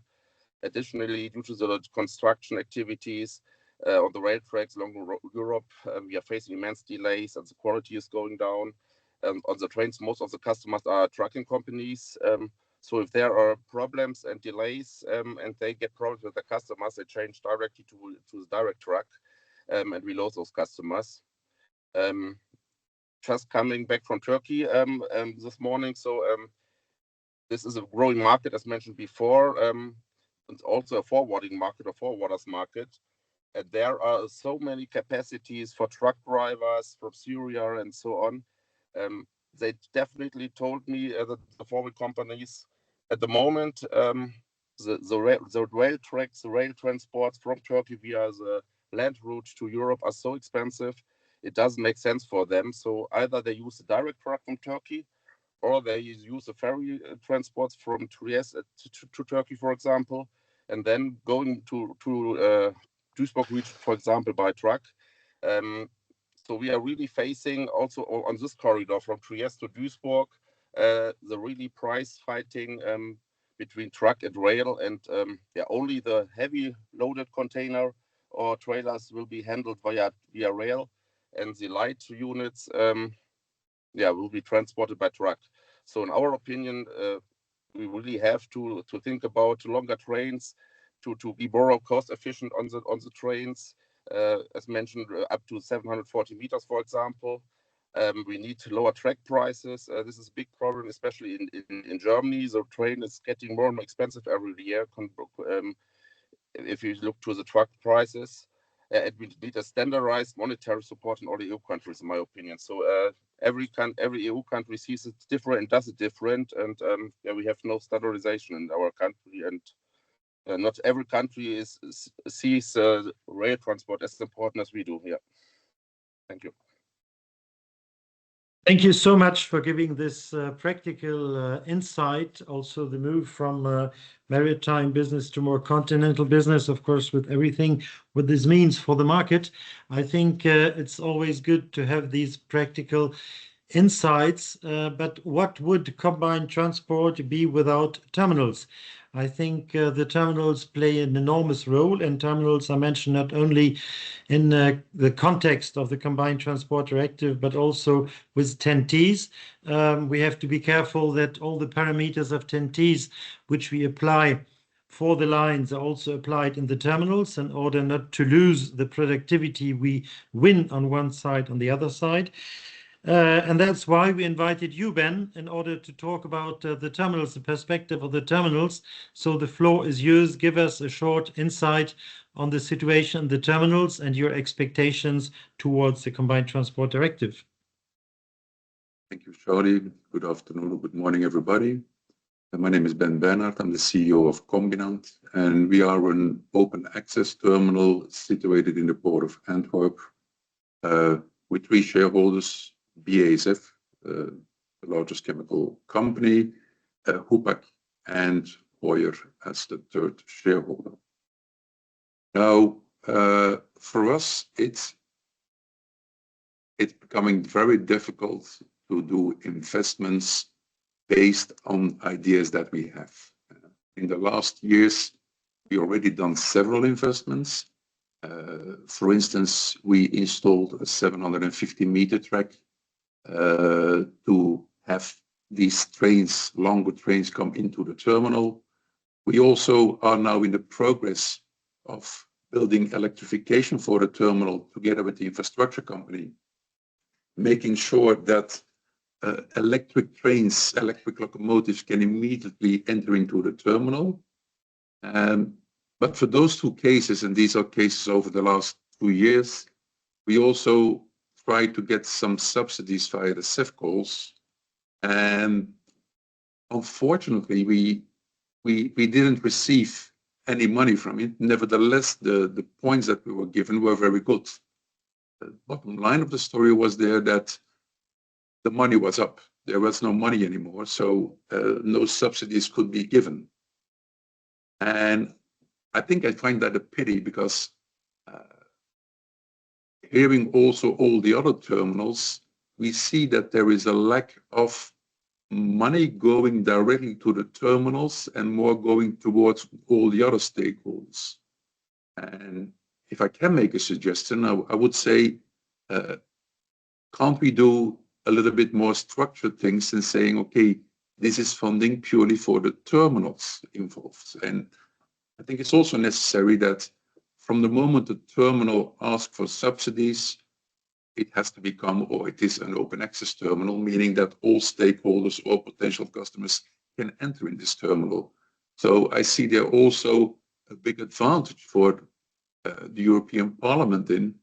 O: Additionally, due to the construction activities on the rail tracks along Europe, we are facing immense delays and the quality is going down. On the trains, most of the customers are trucking companies. So if there are problems and delays and they get problems with the customers, they change directly to the direct truck and we lose those customers. Just coming back from Turkey this morning. So this is a growing market, as mentioned before. It's also a forwarding market, a forwarders market. And there are so many capacities for truck drivers from Syria and so on. They definitely told me that the forward companies at the moment, the rail tracks, the rail transports from Turkey via the land route to Europe are so expensive, it doesn't make sense for them. So either they use a direct truck from Turkey or they use the ferry transports from Trieste to Turkey, for example, and then going to Duisburg region, for example, by truck. So we are really facing also on this corridor from Trieste to Duisburg, the really price fighting between truck and rail, and only the heavy loaded container or trailers will be handled via rail, and the light units will be transported by truck. So in our opinion, we really have to think about longer trains to be more cost efficient on the trains. As mentioned, up to 740 meters, for example. We need lower track prices. This is a big problem, especially in Germany. The train is getting more and more expensive every year. If you look to the truck prices, and we need a standardized monetary support in all the EU countries, in my opinion. So every EU country sees it different and does it different, and yeah, we have no standardization in our country, and not every country sees rail transport as important as we do here. Thank you.
C: Thank you so much for giving this practical insight. Also, the move from maritime business to more continental business, of course, with everything what this means for the market. I think it's always good to have these practical insights. But what would combined transport be without terminals? I think the terminals play an enormous role, and terminals are mentioned not only in the context of the Combined Transport Directive, but also with TEN-Ts. We have to be careful that all the parameters of TEN-Ts which we apply for the lines are also applied in the terminals in order not to lose the productivity we win on one side, on the other side. And that's why we invited you, Ben, in order to talk about the terminals, the perspective of the terminals. So the floor is yours. Give us a short insight on the situation in the terminals and your expectations towards the Combined Transport Directive.
P: Thank you, Charlie. Good afternoon or good morning, everybody. My name is Ben Bernhard. I'm the CEO of Combinant, and we are an open access terminal situated in the port of Antwerp with 3 shareholders. BASF, the largest chemical company, Hupac, and Hoyer as the 3rd shareholder. Now, for us, it's becoming very difficult to do investments based on ideas that we have. In the last years, we already done several investments. For instance, we installed a 750-meter track to have these trains, longer trains, come into the terminal. We also are now in the progress of building electrification for the terminal together with the infrastructure company, making sure that electric trains, electric locomotives can immediately enter into the terminal. But for those 2 cases, and these are cases over the last 2 years, we also try to get some subsidies via the CEF calls, and unfortunately we didn't receive any money from it. Nevertheless, the points that we were given were very good. The bottom line of the story was there that the money was up. There was no money anymore, so no subsidies could be given. And I think I find that a pity, because hearing also all the other terminals, we see that there is a lack of money going directly to the terminals and more going towards all the other stakeholders. And if I can make a suggestion, I would say, can't we do a little bit more structured things and saying, okay, this is funding purely for the terminals involved. And I think it's also necessary that from the moment the terminal asks for subsidies, it has to become, or it is, an open access terminal, meaning that all stakeholders or potential customers can enter in this terminal. So I see there also a big advantage for the European Parliament in,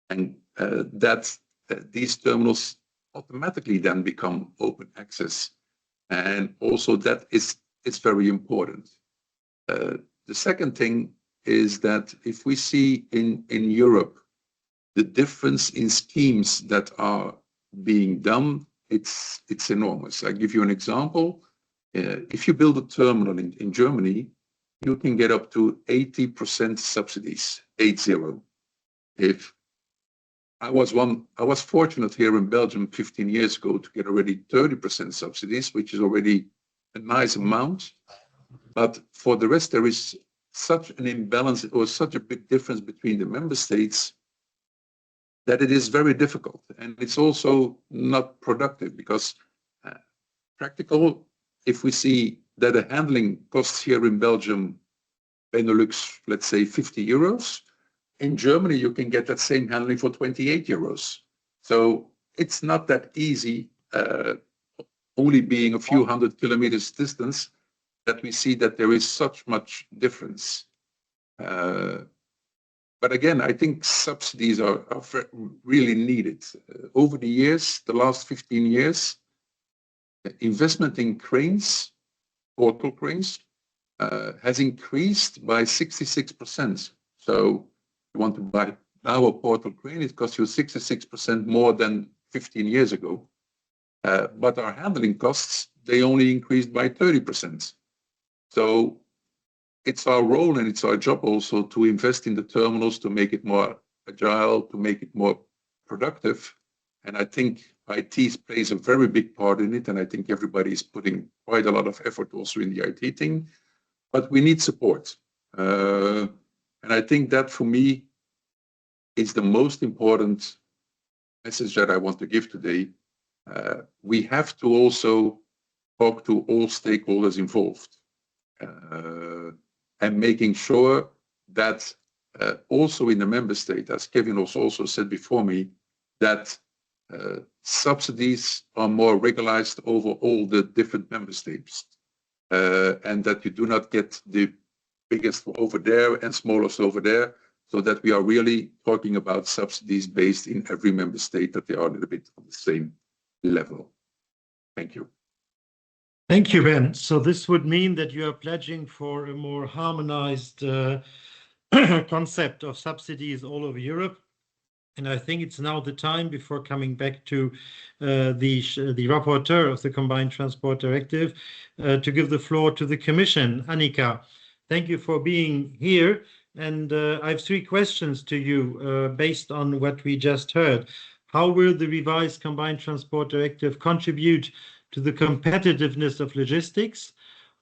P: and that these terminals automatically then become open access. And also that is very important. The second thing is that if we see in Europe the difference in schemes that are being done, it's enormous. I give you an example. If you build a terminal in Germany, you can get up to 80% subsidies, 80. If I was fortunate here in Belgium 15 years ago to get already 30% subsidies, which is already a nice amount. But for the rest, there is such an imbalance or such a big difference between the member states that it is very difficult. And it's also not productive, because practical if we see that a handling costs here in Belgium, Benelux, let's say 50 euros, in Germany, you can get that same handling for 28 euros. So it's not that easy, only being a few hundred kilometers distance, that we see that there is such much difference. But again, I think subsidies are really needed. Over the years, the last 15 years, investment in cranes, portal cranes, has increased by 66%. So you want to buy now a portal crane, it costs you 66% more than 15 years ago. But our handling costs, they only increased by 30%. So it's our role and it's our job also to invest in the terminals, to make it more agile, to make it more productive. And I think IT plays a very big part in it. And I think everybody is putting quite a lot of effort also in the IT thing. But we need support. And I think that for me is the most important message that I want to give today. We have to also talk to all stakeholders involved. And making sure that also in the member state, as Kevin also said before me, that subsidies are more regularized over all the different member states, and that you do not get the biggest over there and smallest over there, so that we are really talking about subsidies based in every member state, that they are a little bit on the same level. Thank you.
C: Thank you, Ben. So this would mean that you are pledging for a more harmonized concept of subsidies all over Europe. And I think it's now the time, before coming back to the rapporteur of the Combined Transport Directive, to give the floor to the Commission. Annika, thank you for being here. And I have 3 questions to you based on what we just heard. How will the revised Combined Transport Directive contribute to the competitiveness of logistics?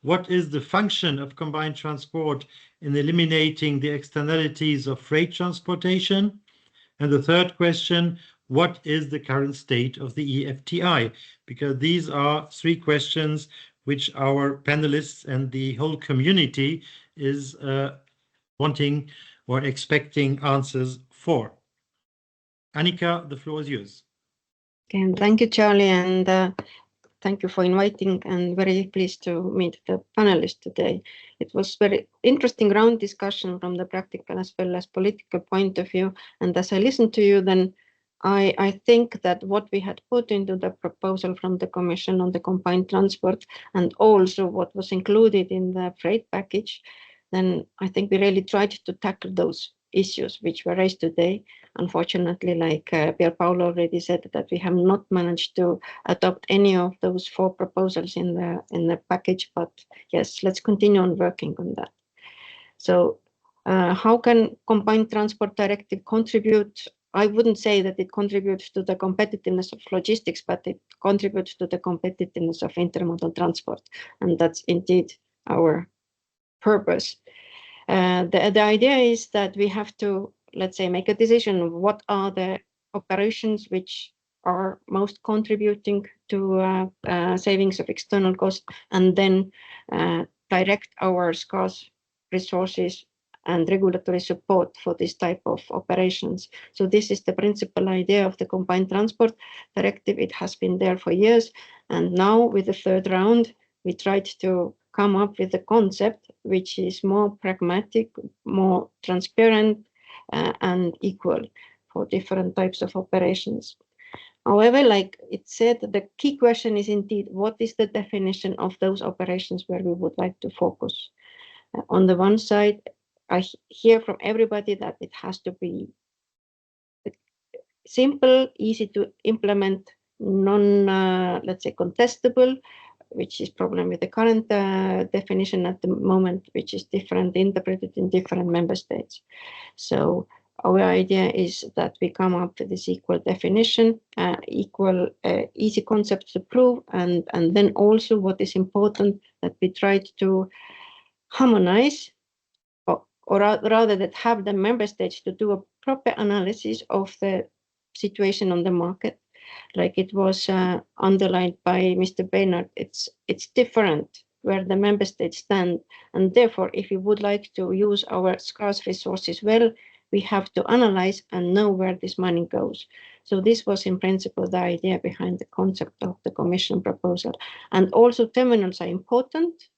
C: What is the function of combined transport in eliminating the externalities of freight transportation? And the third question, what is the current state of the EFTI? Because these are 3 questions which our panelists and the whole community is wanting or expecting answers for. Annika, the floor is yours.
Q: Okay, thank you, Charlie, and thank you for inviting, and very pleased to meet the panelists today. It was very interesting round discussion from the practical as well as political point of view. And as I listened to you, then I think that what we had put into the proposal from the Commission on the combined transport, and also what was included in the freight package, then I think we really tried to tackle those issues which were raised today. Unfortunately, like Pierpaolo already said, that we have not managed to adopt any of those 4 proposals in the package. But yes, let's continue on working on that. So how can Combined Transport Directive contribute? I wouldn't say that it contributes to the competitiveness of logistics, but it contributes to the competitiveness of intermodal transport. And that's indeed our purpose. The idea is that we have to, let's say, make a decision of what are the operations which are most contributing to savings of external costs, and then direct our scarce resources and regulatory support for this type of operations. So this is the principal idea of the Combined Transport Directive. It has been there for years. And now with the 3rd round, we tried to come up with a concept which is more pragmatic, more transparent, and equal for different types of operations. However, like it said, the key question is indeed, what is the definition of those operations where we would like to focus? On the one side, I hear from everybody that it has to be simple, easy to implement, let's say, contestable, which is problem with the current definition at the moment, which is different, interpreted in different member states. So our idea is that we come up with this equal definition, easy concepts to prove, and then also what is important, that we try to harmonize, or rather that have the member states to do a proper analysis of the situation on the market, like it was underlined by Mr. Baynard, it's different where the member states stand. And therefore, if we would like to use our scarce resources well, we have to analyze and know where this money goes. So this was in principle the idea behind the concept of the Commission proposal. And also terminals are important.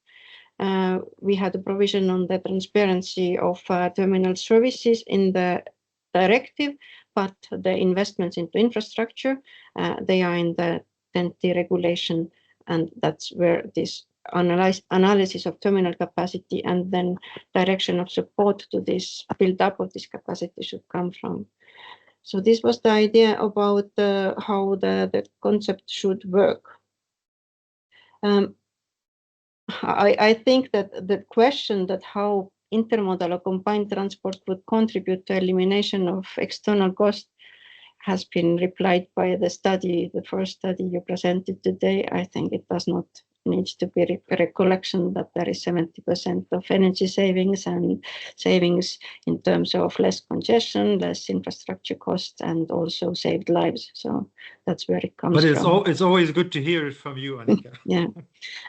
Q: We had a provision on the transparency of terminal services in the directive, but the investments into infrastructure, they are in the TEN-T regulation, and that's where this analysis of terminal capacity and then direction of support to this build-up of this capacity should come from. So this was the idea about how the concept should work. I think that the question that how intermodal or combined transport would contribute to elimination of external cost has been replied by the study, the first study you presented today. I think it does not need to be recollection that there is 70% of energy savings and savings in terms of less congestion, less infrastructure costs, and also saved lives. So that's where it comes from.
C: But it's always good to hear it from you, Annika.
Q: Yeah.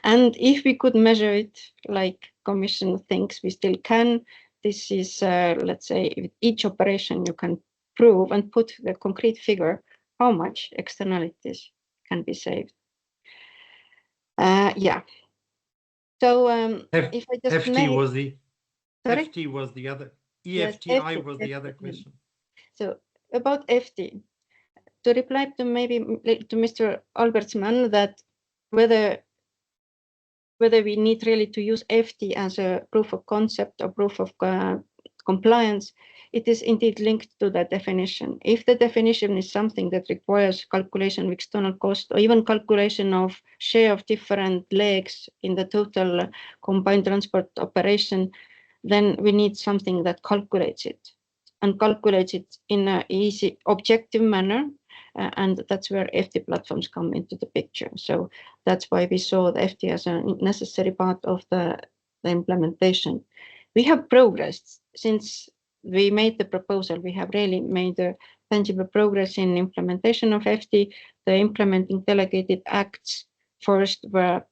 Q: And if we could measure it like Commission thinks we still can, this is, let's say, with each operation you can prove and put the concrete figure how much externalities can be saved. Yeah. So if I just
C: FT was the
Q: Sorry?
C: FT was the other
Q: Yes,
C: EFTI
Q: FT,
C: was the other question.
Q: So about FT, to reply to maybe to Mr. Albertsman that whether we need really to use FT as a proof of concept or proof of compliance, it is indeed linked to the definition. If the definition is something that requires calculation of external cost or even calculation of share of different legs in the total combined transport operation, then we need something that calculates it and calculates it in an easy, objective manner. And that's where FT platforms come into the picture. So that's why we saw the FT as a necessary part of the implementation. We have progressed since we made the proposal. We have really made a tangible progress in implementation of FT. The implementing delegated acts first were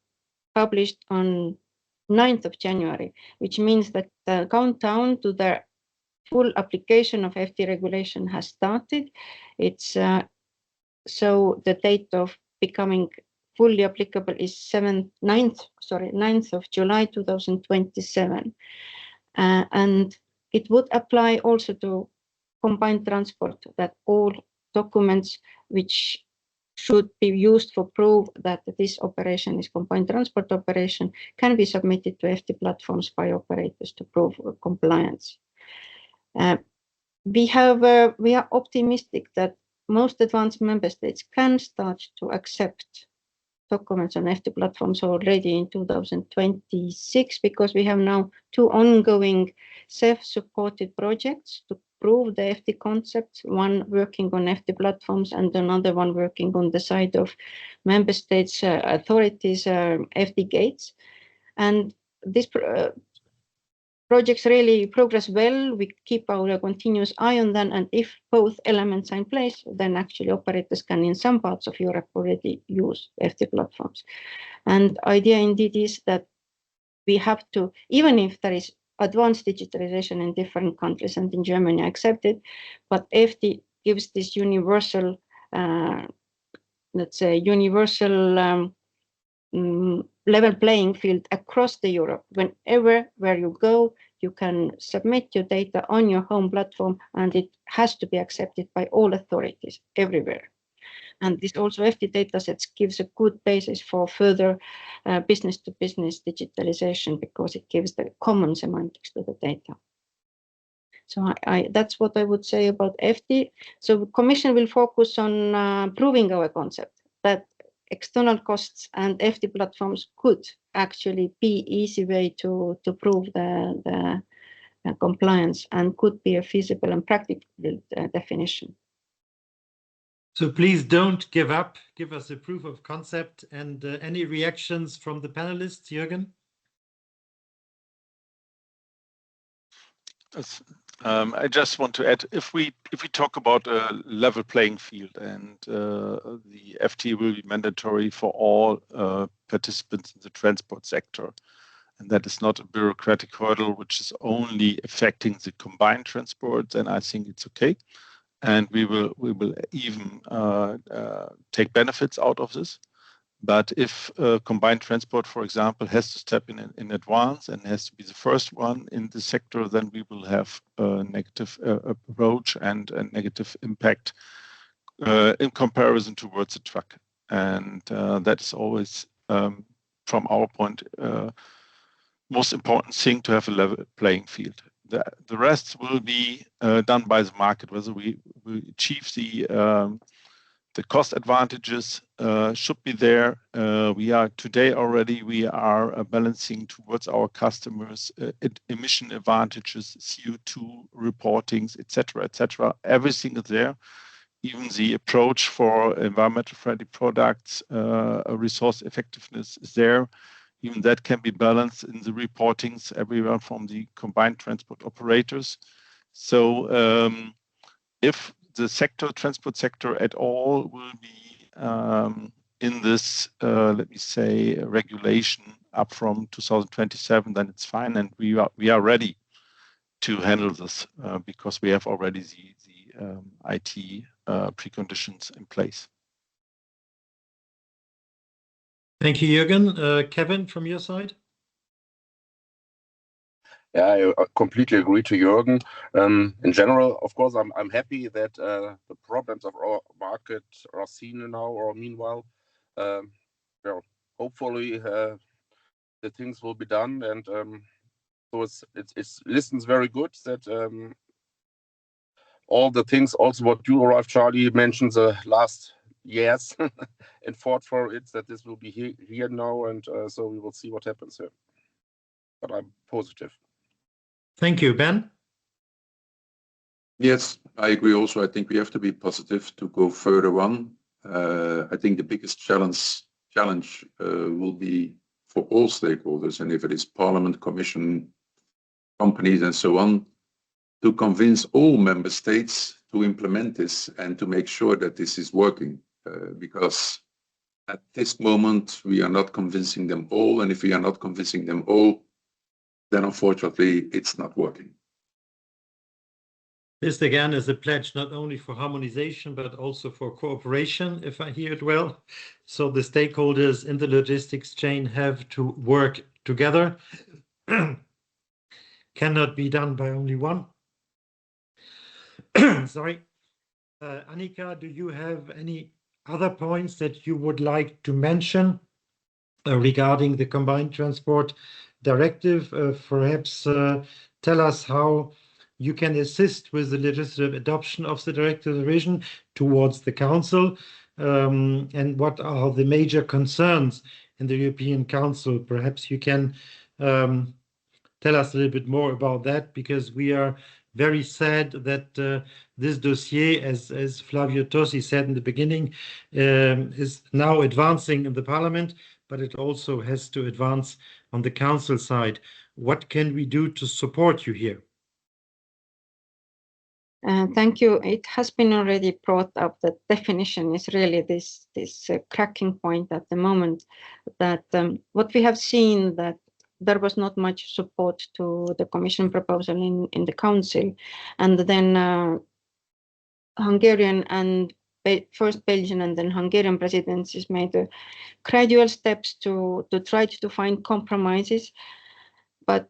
Q: published on 9th of January, which means that the countdown to the full application of FT regulation has started. It's so the date of becoming fully applicable is 9th of July 2027. And it would apply also to combined transport, that all documents which should be used for proof that this operation is combined transport operation can be submitted to FT platforms by operators to prove compliance. We are optimistic that most advanced member states can start to accept documents on FT platforms already in 2026, because we have now 2 ongoing self-supported projects to prove the FT concepts, one working on FT platforms and another one working on the side of member states authorities, FT gates. And these projects really progress well. We keep our continuous eye on them, and if both elements are in place, then actually operators can in some parts of Europe already use FT platforms. And idea indeed is that we have to, even if there is advanced digitalization in different countries and in Germany accepted, but FT gives this universal, let's say, universal level playing field across the Europe. Whenever where you go, you can submit your data on your home platform, and it has to be accepted by all authorities everywhere. And this also FT datasets gives a good basis for further business-to-business digitalization, because it gives the common semantics to the data. So that's what I would say about FT. So the Commission will focus on proving our concept that external costs and FT platforms could actually be easy way to prove the compliance, and could be a feasible and practical definition.
C: So please don't give up. Give us a proof of concept. And any reactions from the panelists, Jürgen?
N: I just want to add, if we talk about a level playing field and the FT will be mandatory for all participants in the transport sector, and that is not a bureaucratic hurdle which is only affecting the combined transport, then I think it's okay, and we will even take benefits out of this. But if combined transport, for example, has to step in advance and has to be the first one in the sector, then we will have a negative approach and a negative impact in comparison towards the truck. And that is always, from our point, most important thing to have a level playing field. The rest will be done by the market, whether we achieve the cost advantages should be there. We are today already, we are balancing towards our customers emission advantages, CO2 reportings, etc., etc. Everything is there. Even the approach for environmental friendly products, resource effectiveness is there. Even that can be balanced in the reportings everywhere from the combined transport operators. So if the transport sector at all will be in this, let me say, regulation up from 2027, then it's fine, and we are ready to handle this because we have already the IT preconditions in place.
C: Thank you, Jürgen. Kevin, from your side?
O: Yeah, I completely agree to Jürgen. In general, of course, I'm happy that the problems of our market are seen now or meanwhile. Well, hopefully the things will be done, and so it listens very good that all the things, also what you, Ralph, Charlie mentioned the last years and fought for it, that this will be here now, and so we will see what happens here. But I'm positive.
C: Thank you, Ben.
P: Yes, I agree also. I think we have to be positive to go further on. I think the biggest challenge will be for all stakeholders, and if it is Parliament, Commission, companies, and so on, to convince all member states to implement this and to make sure that this is working. Because at this moment, we are not convincing them all, and if we are not convincing them all, then unfortunately, it's not working.
C: This again is a pledge not only for harmonization, but also for cooperation, if I hear it well. So the stakeholders in the logistics chain have to work together. Cannot be done by only one. Sorry. Annika, do you have any other points that you would like to mention regarding the combined transport directive? Perhaps tell us how you can assist with the legislative adoption of the directive revision towards the Council, and what are the major concerns in the European Council. Perhaps you can tell us a little bit more about that, because we are very sad that this dossier, as Flavio Tosi said in the beginning, is now advancing in the Parliament, but it also has to advance on the Council side. What can we do to support you here?
Q: Thank you. It has been already brought up that definition is really this cracking point at the moment, that what we have seen that there was not much support to the Commission proposal in the Council, and then Hungarian and first Belgian and then Hungarian presidencies made gradual steps to try to find compromises, but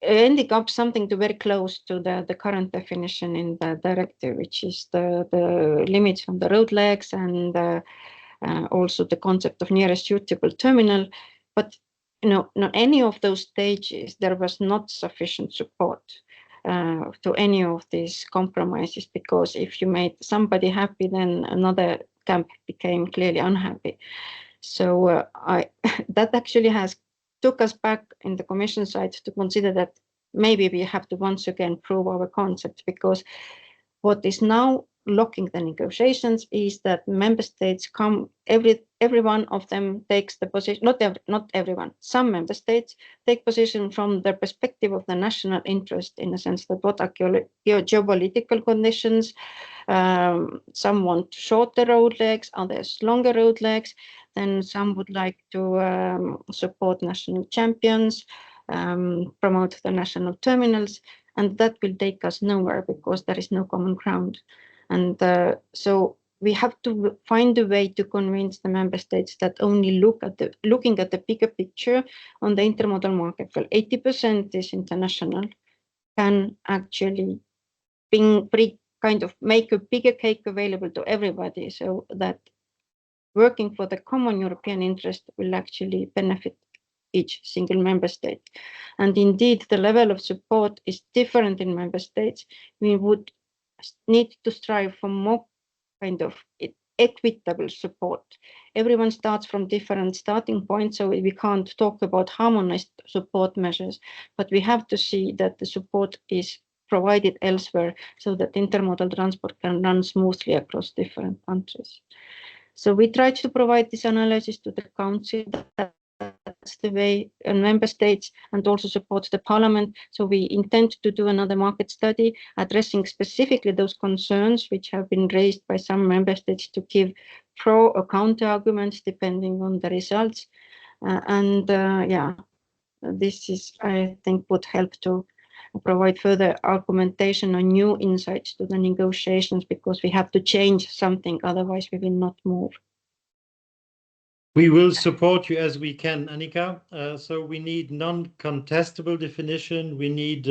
Q: ending up something very close to the current definition in the directive, which is the limits on the road legs and also the concept of nearest suitable terminal. But not any of those stages, there was not sufficient support to any of these compromises, because if you made somebody happy, then another camp became clearly unhappy. So that actually took us back in the Commission side to consider that maybe we have to once again prove our concept, because what is now blocking the negotiations is that member states come every every one of them takes the position, not everyone, some member states take position from the perspective of the national interest, in a sense that what are geopolitical conditions. Some want shorter road legs, others longer road legs. Then some would like to support national champions, promote the national terminals, and that will take us nowhere because there is no common ground. And so we have to find a way to convince the member states that only looking at the bigger picture on the intermodal market, well, 80% is international, can actually kind of make a bigger cake available to everybody, so that working for the common European interest will actually benefit each single member state. And indeed, the level of support is different in member states. We would need to strive for more kind of equitable support. Everyone starts from different starting points, so we can't talk about harmonized support measures, but we have to see that the support is provided elsewhere so that intermodal transport can run smoothly across different countries. So we tried to provide this analysis to the Council. That's the way member states and also support the Parliament. So we intend to do another market study addressing specifically those concerns which have been raised by some member states to give pro or counter arguments depending on the results. Yeah, this is, I think, would help to provide further argumentation on new insights to the negotiations, because we have to change something, otherwise we will not move.
C: We will support you as we can, Annika. So we need non-contestable definition. We need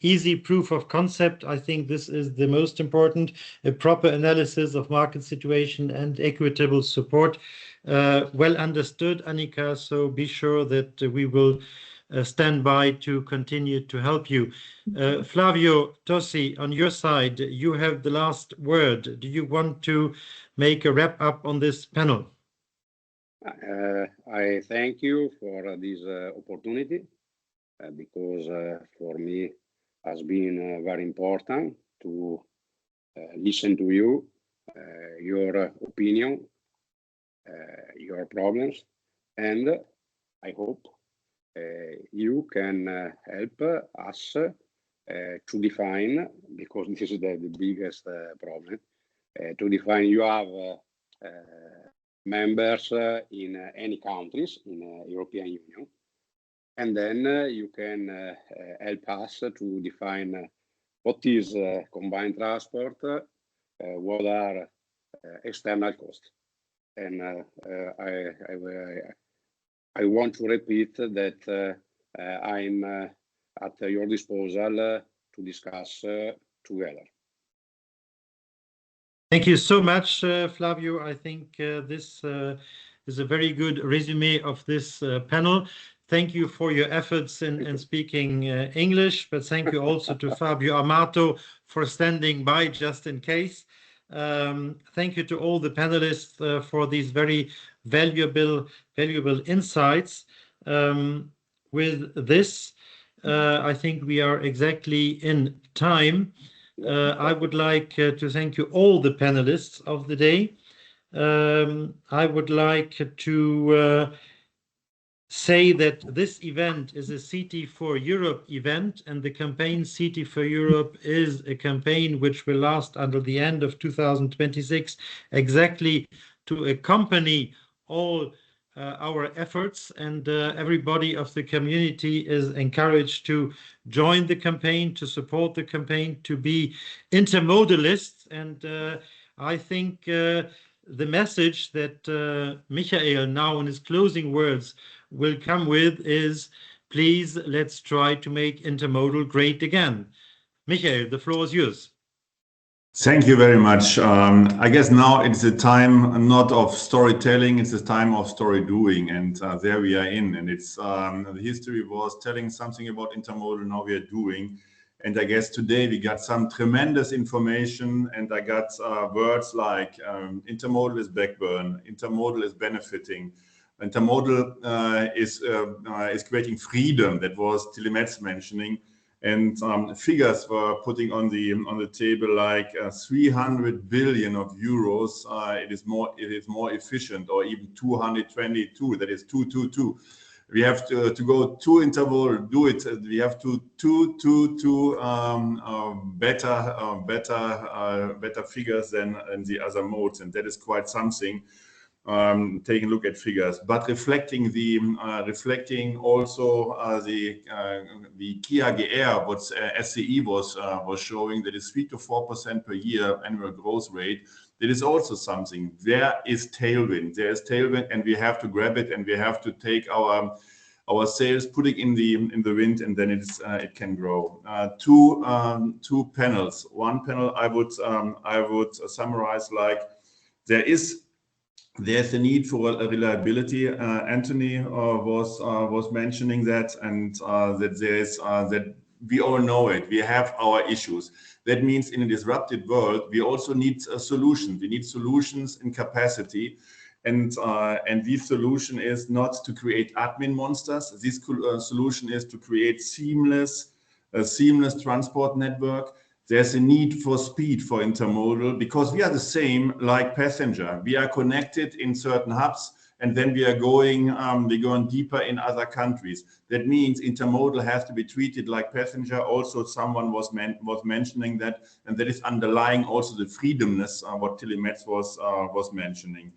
C: easy proof of concept. I think this is the most important, a proper analysis of market situation and equitable support. Well understood, Annika. So be sure that we will stand by to continue to help you. Flavio Tossi, on your side, you have the last word. Do you want to make a wrap up on this panel?
M: I thank you for this opportunity because for me has been very important to listen to you, your opinion, your problems, and I hope you can help us to define, because this is the biggest problem, to define. You have members in any countries in European Union, and then you can help us to define what is combined transport, what are external costs. And I want to repeat that I'm at your disposal to discuss together.
C: Thank you so much, Flavio. I think this is a very good resume of this panel. Thank you for your efforts in speaking English, but thank you also to Fabio Amato for standing by just in case. Thank you to all the panelists for these very valuable insights. With this, I think we are exactly in time. I would like to thank you all the panelists of the day. I would like to say that this event is a CT for Europe event, and the campaign CT for Europe is a campaign which will last until the end of 2026, exactly to accompany all our efforts, and everybody of the community is encouraged to join the campaign, to support the campaign, to be intermodalists. And I think the message that Michail now in his closing words will come with is, please, let's try to make intermodal great again. Michail, the floor is yours.
A: Thank you very much. I guess now it's a time not of storytelling, it's a time of story doing, and there we are in. And it's the history was telling something about intermodal, now we are doing. And I guess today we got some tremendous information, and I got words like intermodal is backburn, intermodal is benefiting, intermodal is creating freedom, that was Tilemet's mentioning. And figures were putting on the table like 300 billion of euros. It is more efficient, or even 222. That is 222. We have to go two interval, do it. We have to better figures than the other modes, and that is quite something. Taking a look at figures, but reflecting also the KGR, what SCI was showing, that is 3 to 4% per year annual growth rate. That is also something. There is tailwind. There is tailwind, and we have to grab it, and we have to take our sails, put it in the wind, and then it can grow. Two panels. One panel I would summarize like there's a need for reliability. Anthony was mentioning that, and that we all know it. We have our issues. That means in a disrupted world, we also need solutions. We need solutions in capacity. And this solution is not to create admin monsters. This solution is to create a seamless transport network. There's a need for speed for intermodal, because we are the same like passenger. We are connected in certain hubs, and then we're going deeper in other countries. That means intermodal has to be treated like passenger. Also, someone was mentioning that, and that is underlying also the freedomness, what Tilly Metz was mentioning.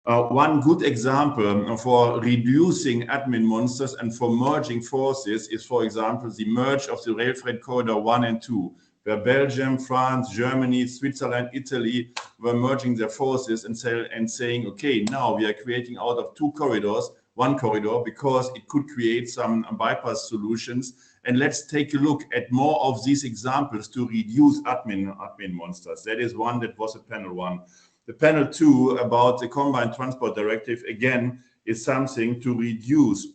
A: One good example for reducing admin monsters and for merging forces is, for example, the merge of the rail freight corridor 1 and 2, where Belgium, France, Germany, Switzerland, Italy were merging their forces and saying, okay, now we are creating out of two corridors, one corridor, because it could create some bypass solutions. And let's take a look at more of these examples to reduce admin monsters. That is one. That was a panel one. The panel two about the Combined Transport Directive, again, is something to reduce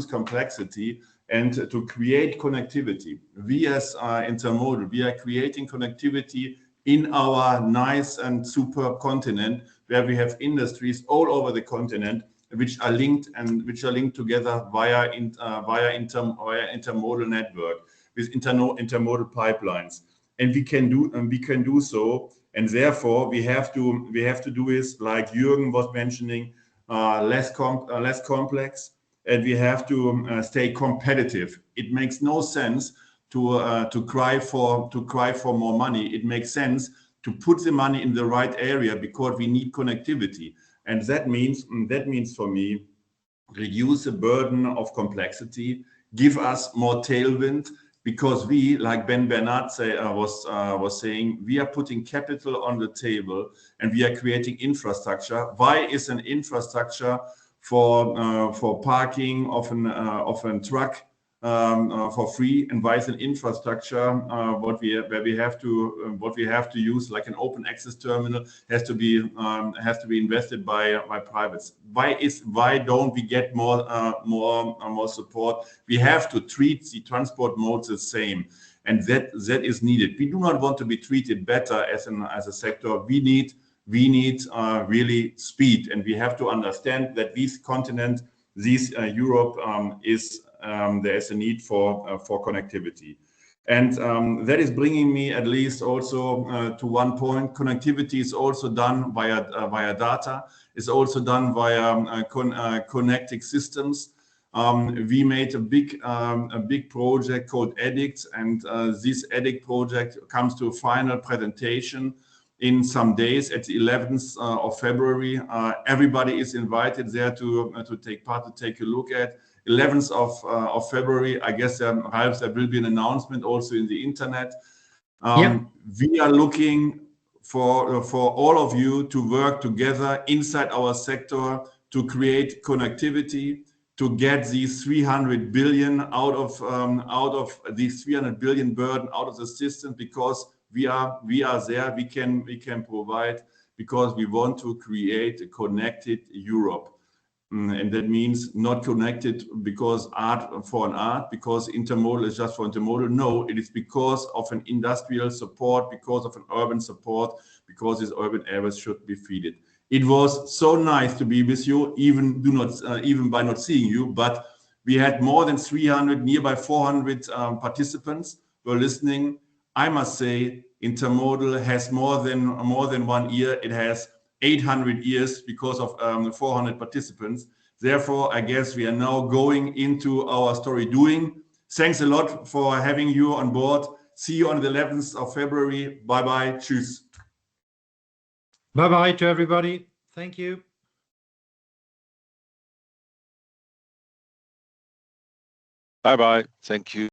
A: complexity and to create connectivity. We as Intermodal, we are creating connectivity in our nice and superb continent, where we have industries all over the continent which are linked together via intermodal network with intermodal pipelines, and we can do so. And therefore, we have to do is, like Jürgen was mentioning, less complex, and we have to stay competitive. It makes no sense to cry for more money. It makes sense to put the money in the right area, because we need connectivity, and that means for me, reduce the burden of complexity, give us more tailwind. Because we, like Ben Bernard was saying, we are putting capital on the table and we are creating infrastructure. Why is an infrastructure for parking of a truck for free, and why is an infrastructure what we have to use, like an open access terminal, has to be invested by privates? Why don't we get more support? We have to treat the transport modes the same, and that is needed. We do not want to be treated better as a sector. We need really speed, and we have to understand that this continent, Europe, there is a need for connectivity. And that is bringing me at least also to one point. Connectivity is also done via data. It's also done via connecting systems. We made a big project called EDICT, and this EDICT project comes to a final presentation in some days at the 11th of February. Everybody is invited there to take part, to take a look at. 11th of February, I guess there will be an announcement also in the internet. We are looking for all of you to work together inside our sector to create connectivity, to get these 300 billion out of these 300 billion burden out of the system, because we are there, we can provide, because we want to create a connected Europe. And that means not connected because because intermodal is just for intermodal. No, it is because of an industrial support, because of an urban support, because these urban areas should be feeded. It was so nice to be with you, even by not seeing you, but We had more than 300, nearby 400 participants who are listening. I must say, Intermodal has more than 1 year. It has 800 years because of 400 participants. Therefore, I guess we are now going into our story doing. Thanks a lot for having you on board. See you on the 11th of February. Bye-bye. Tschüss.
C: Bye-bye to everybody. Thank you.
N: Bye-bye. Thank you.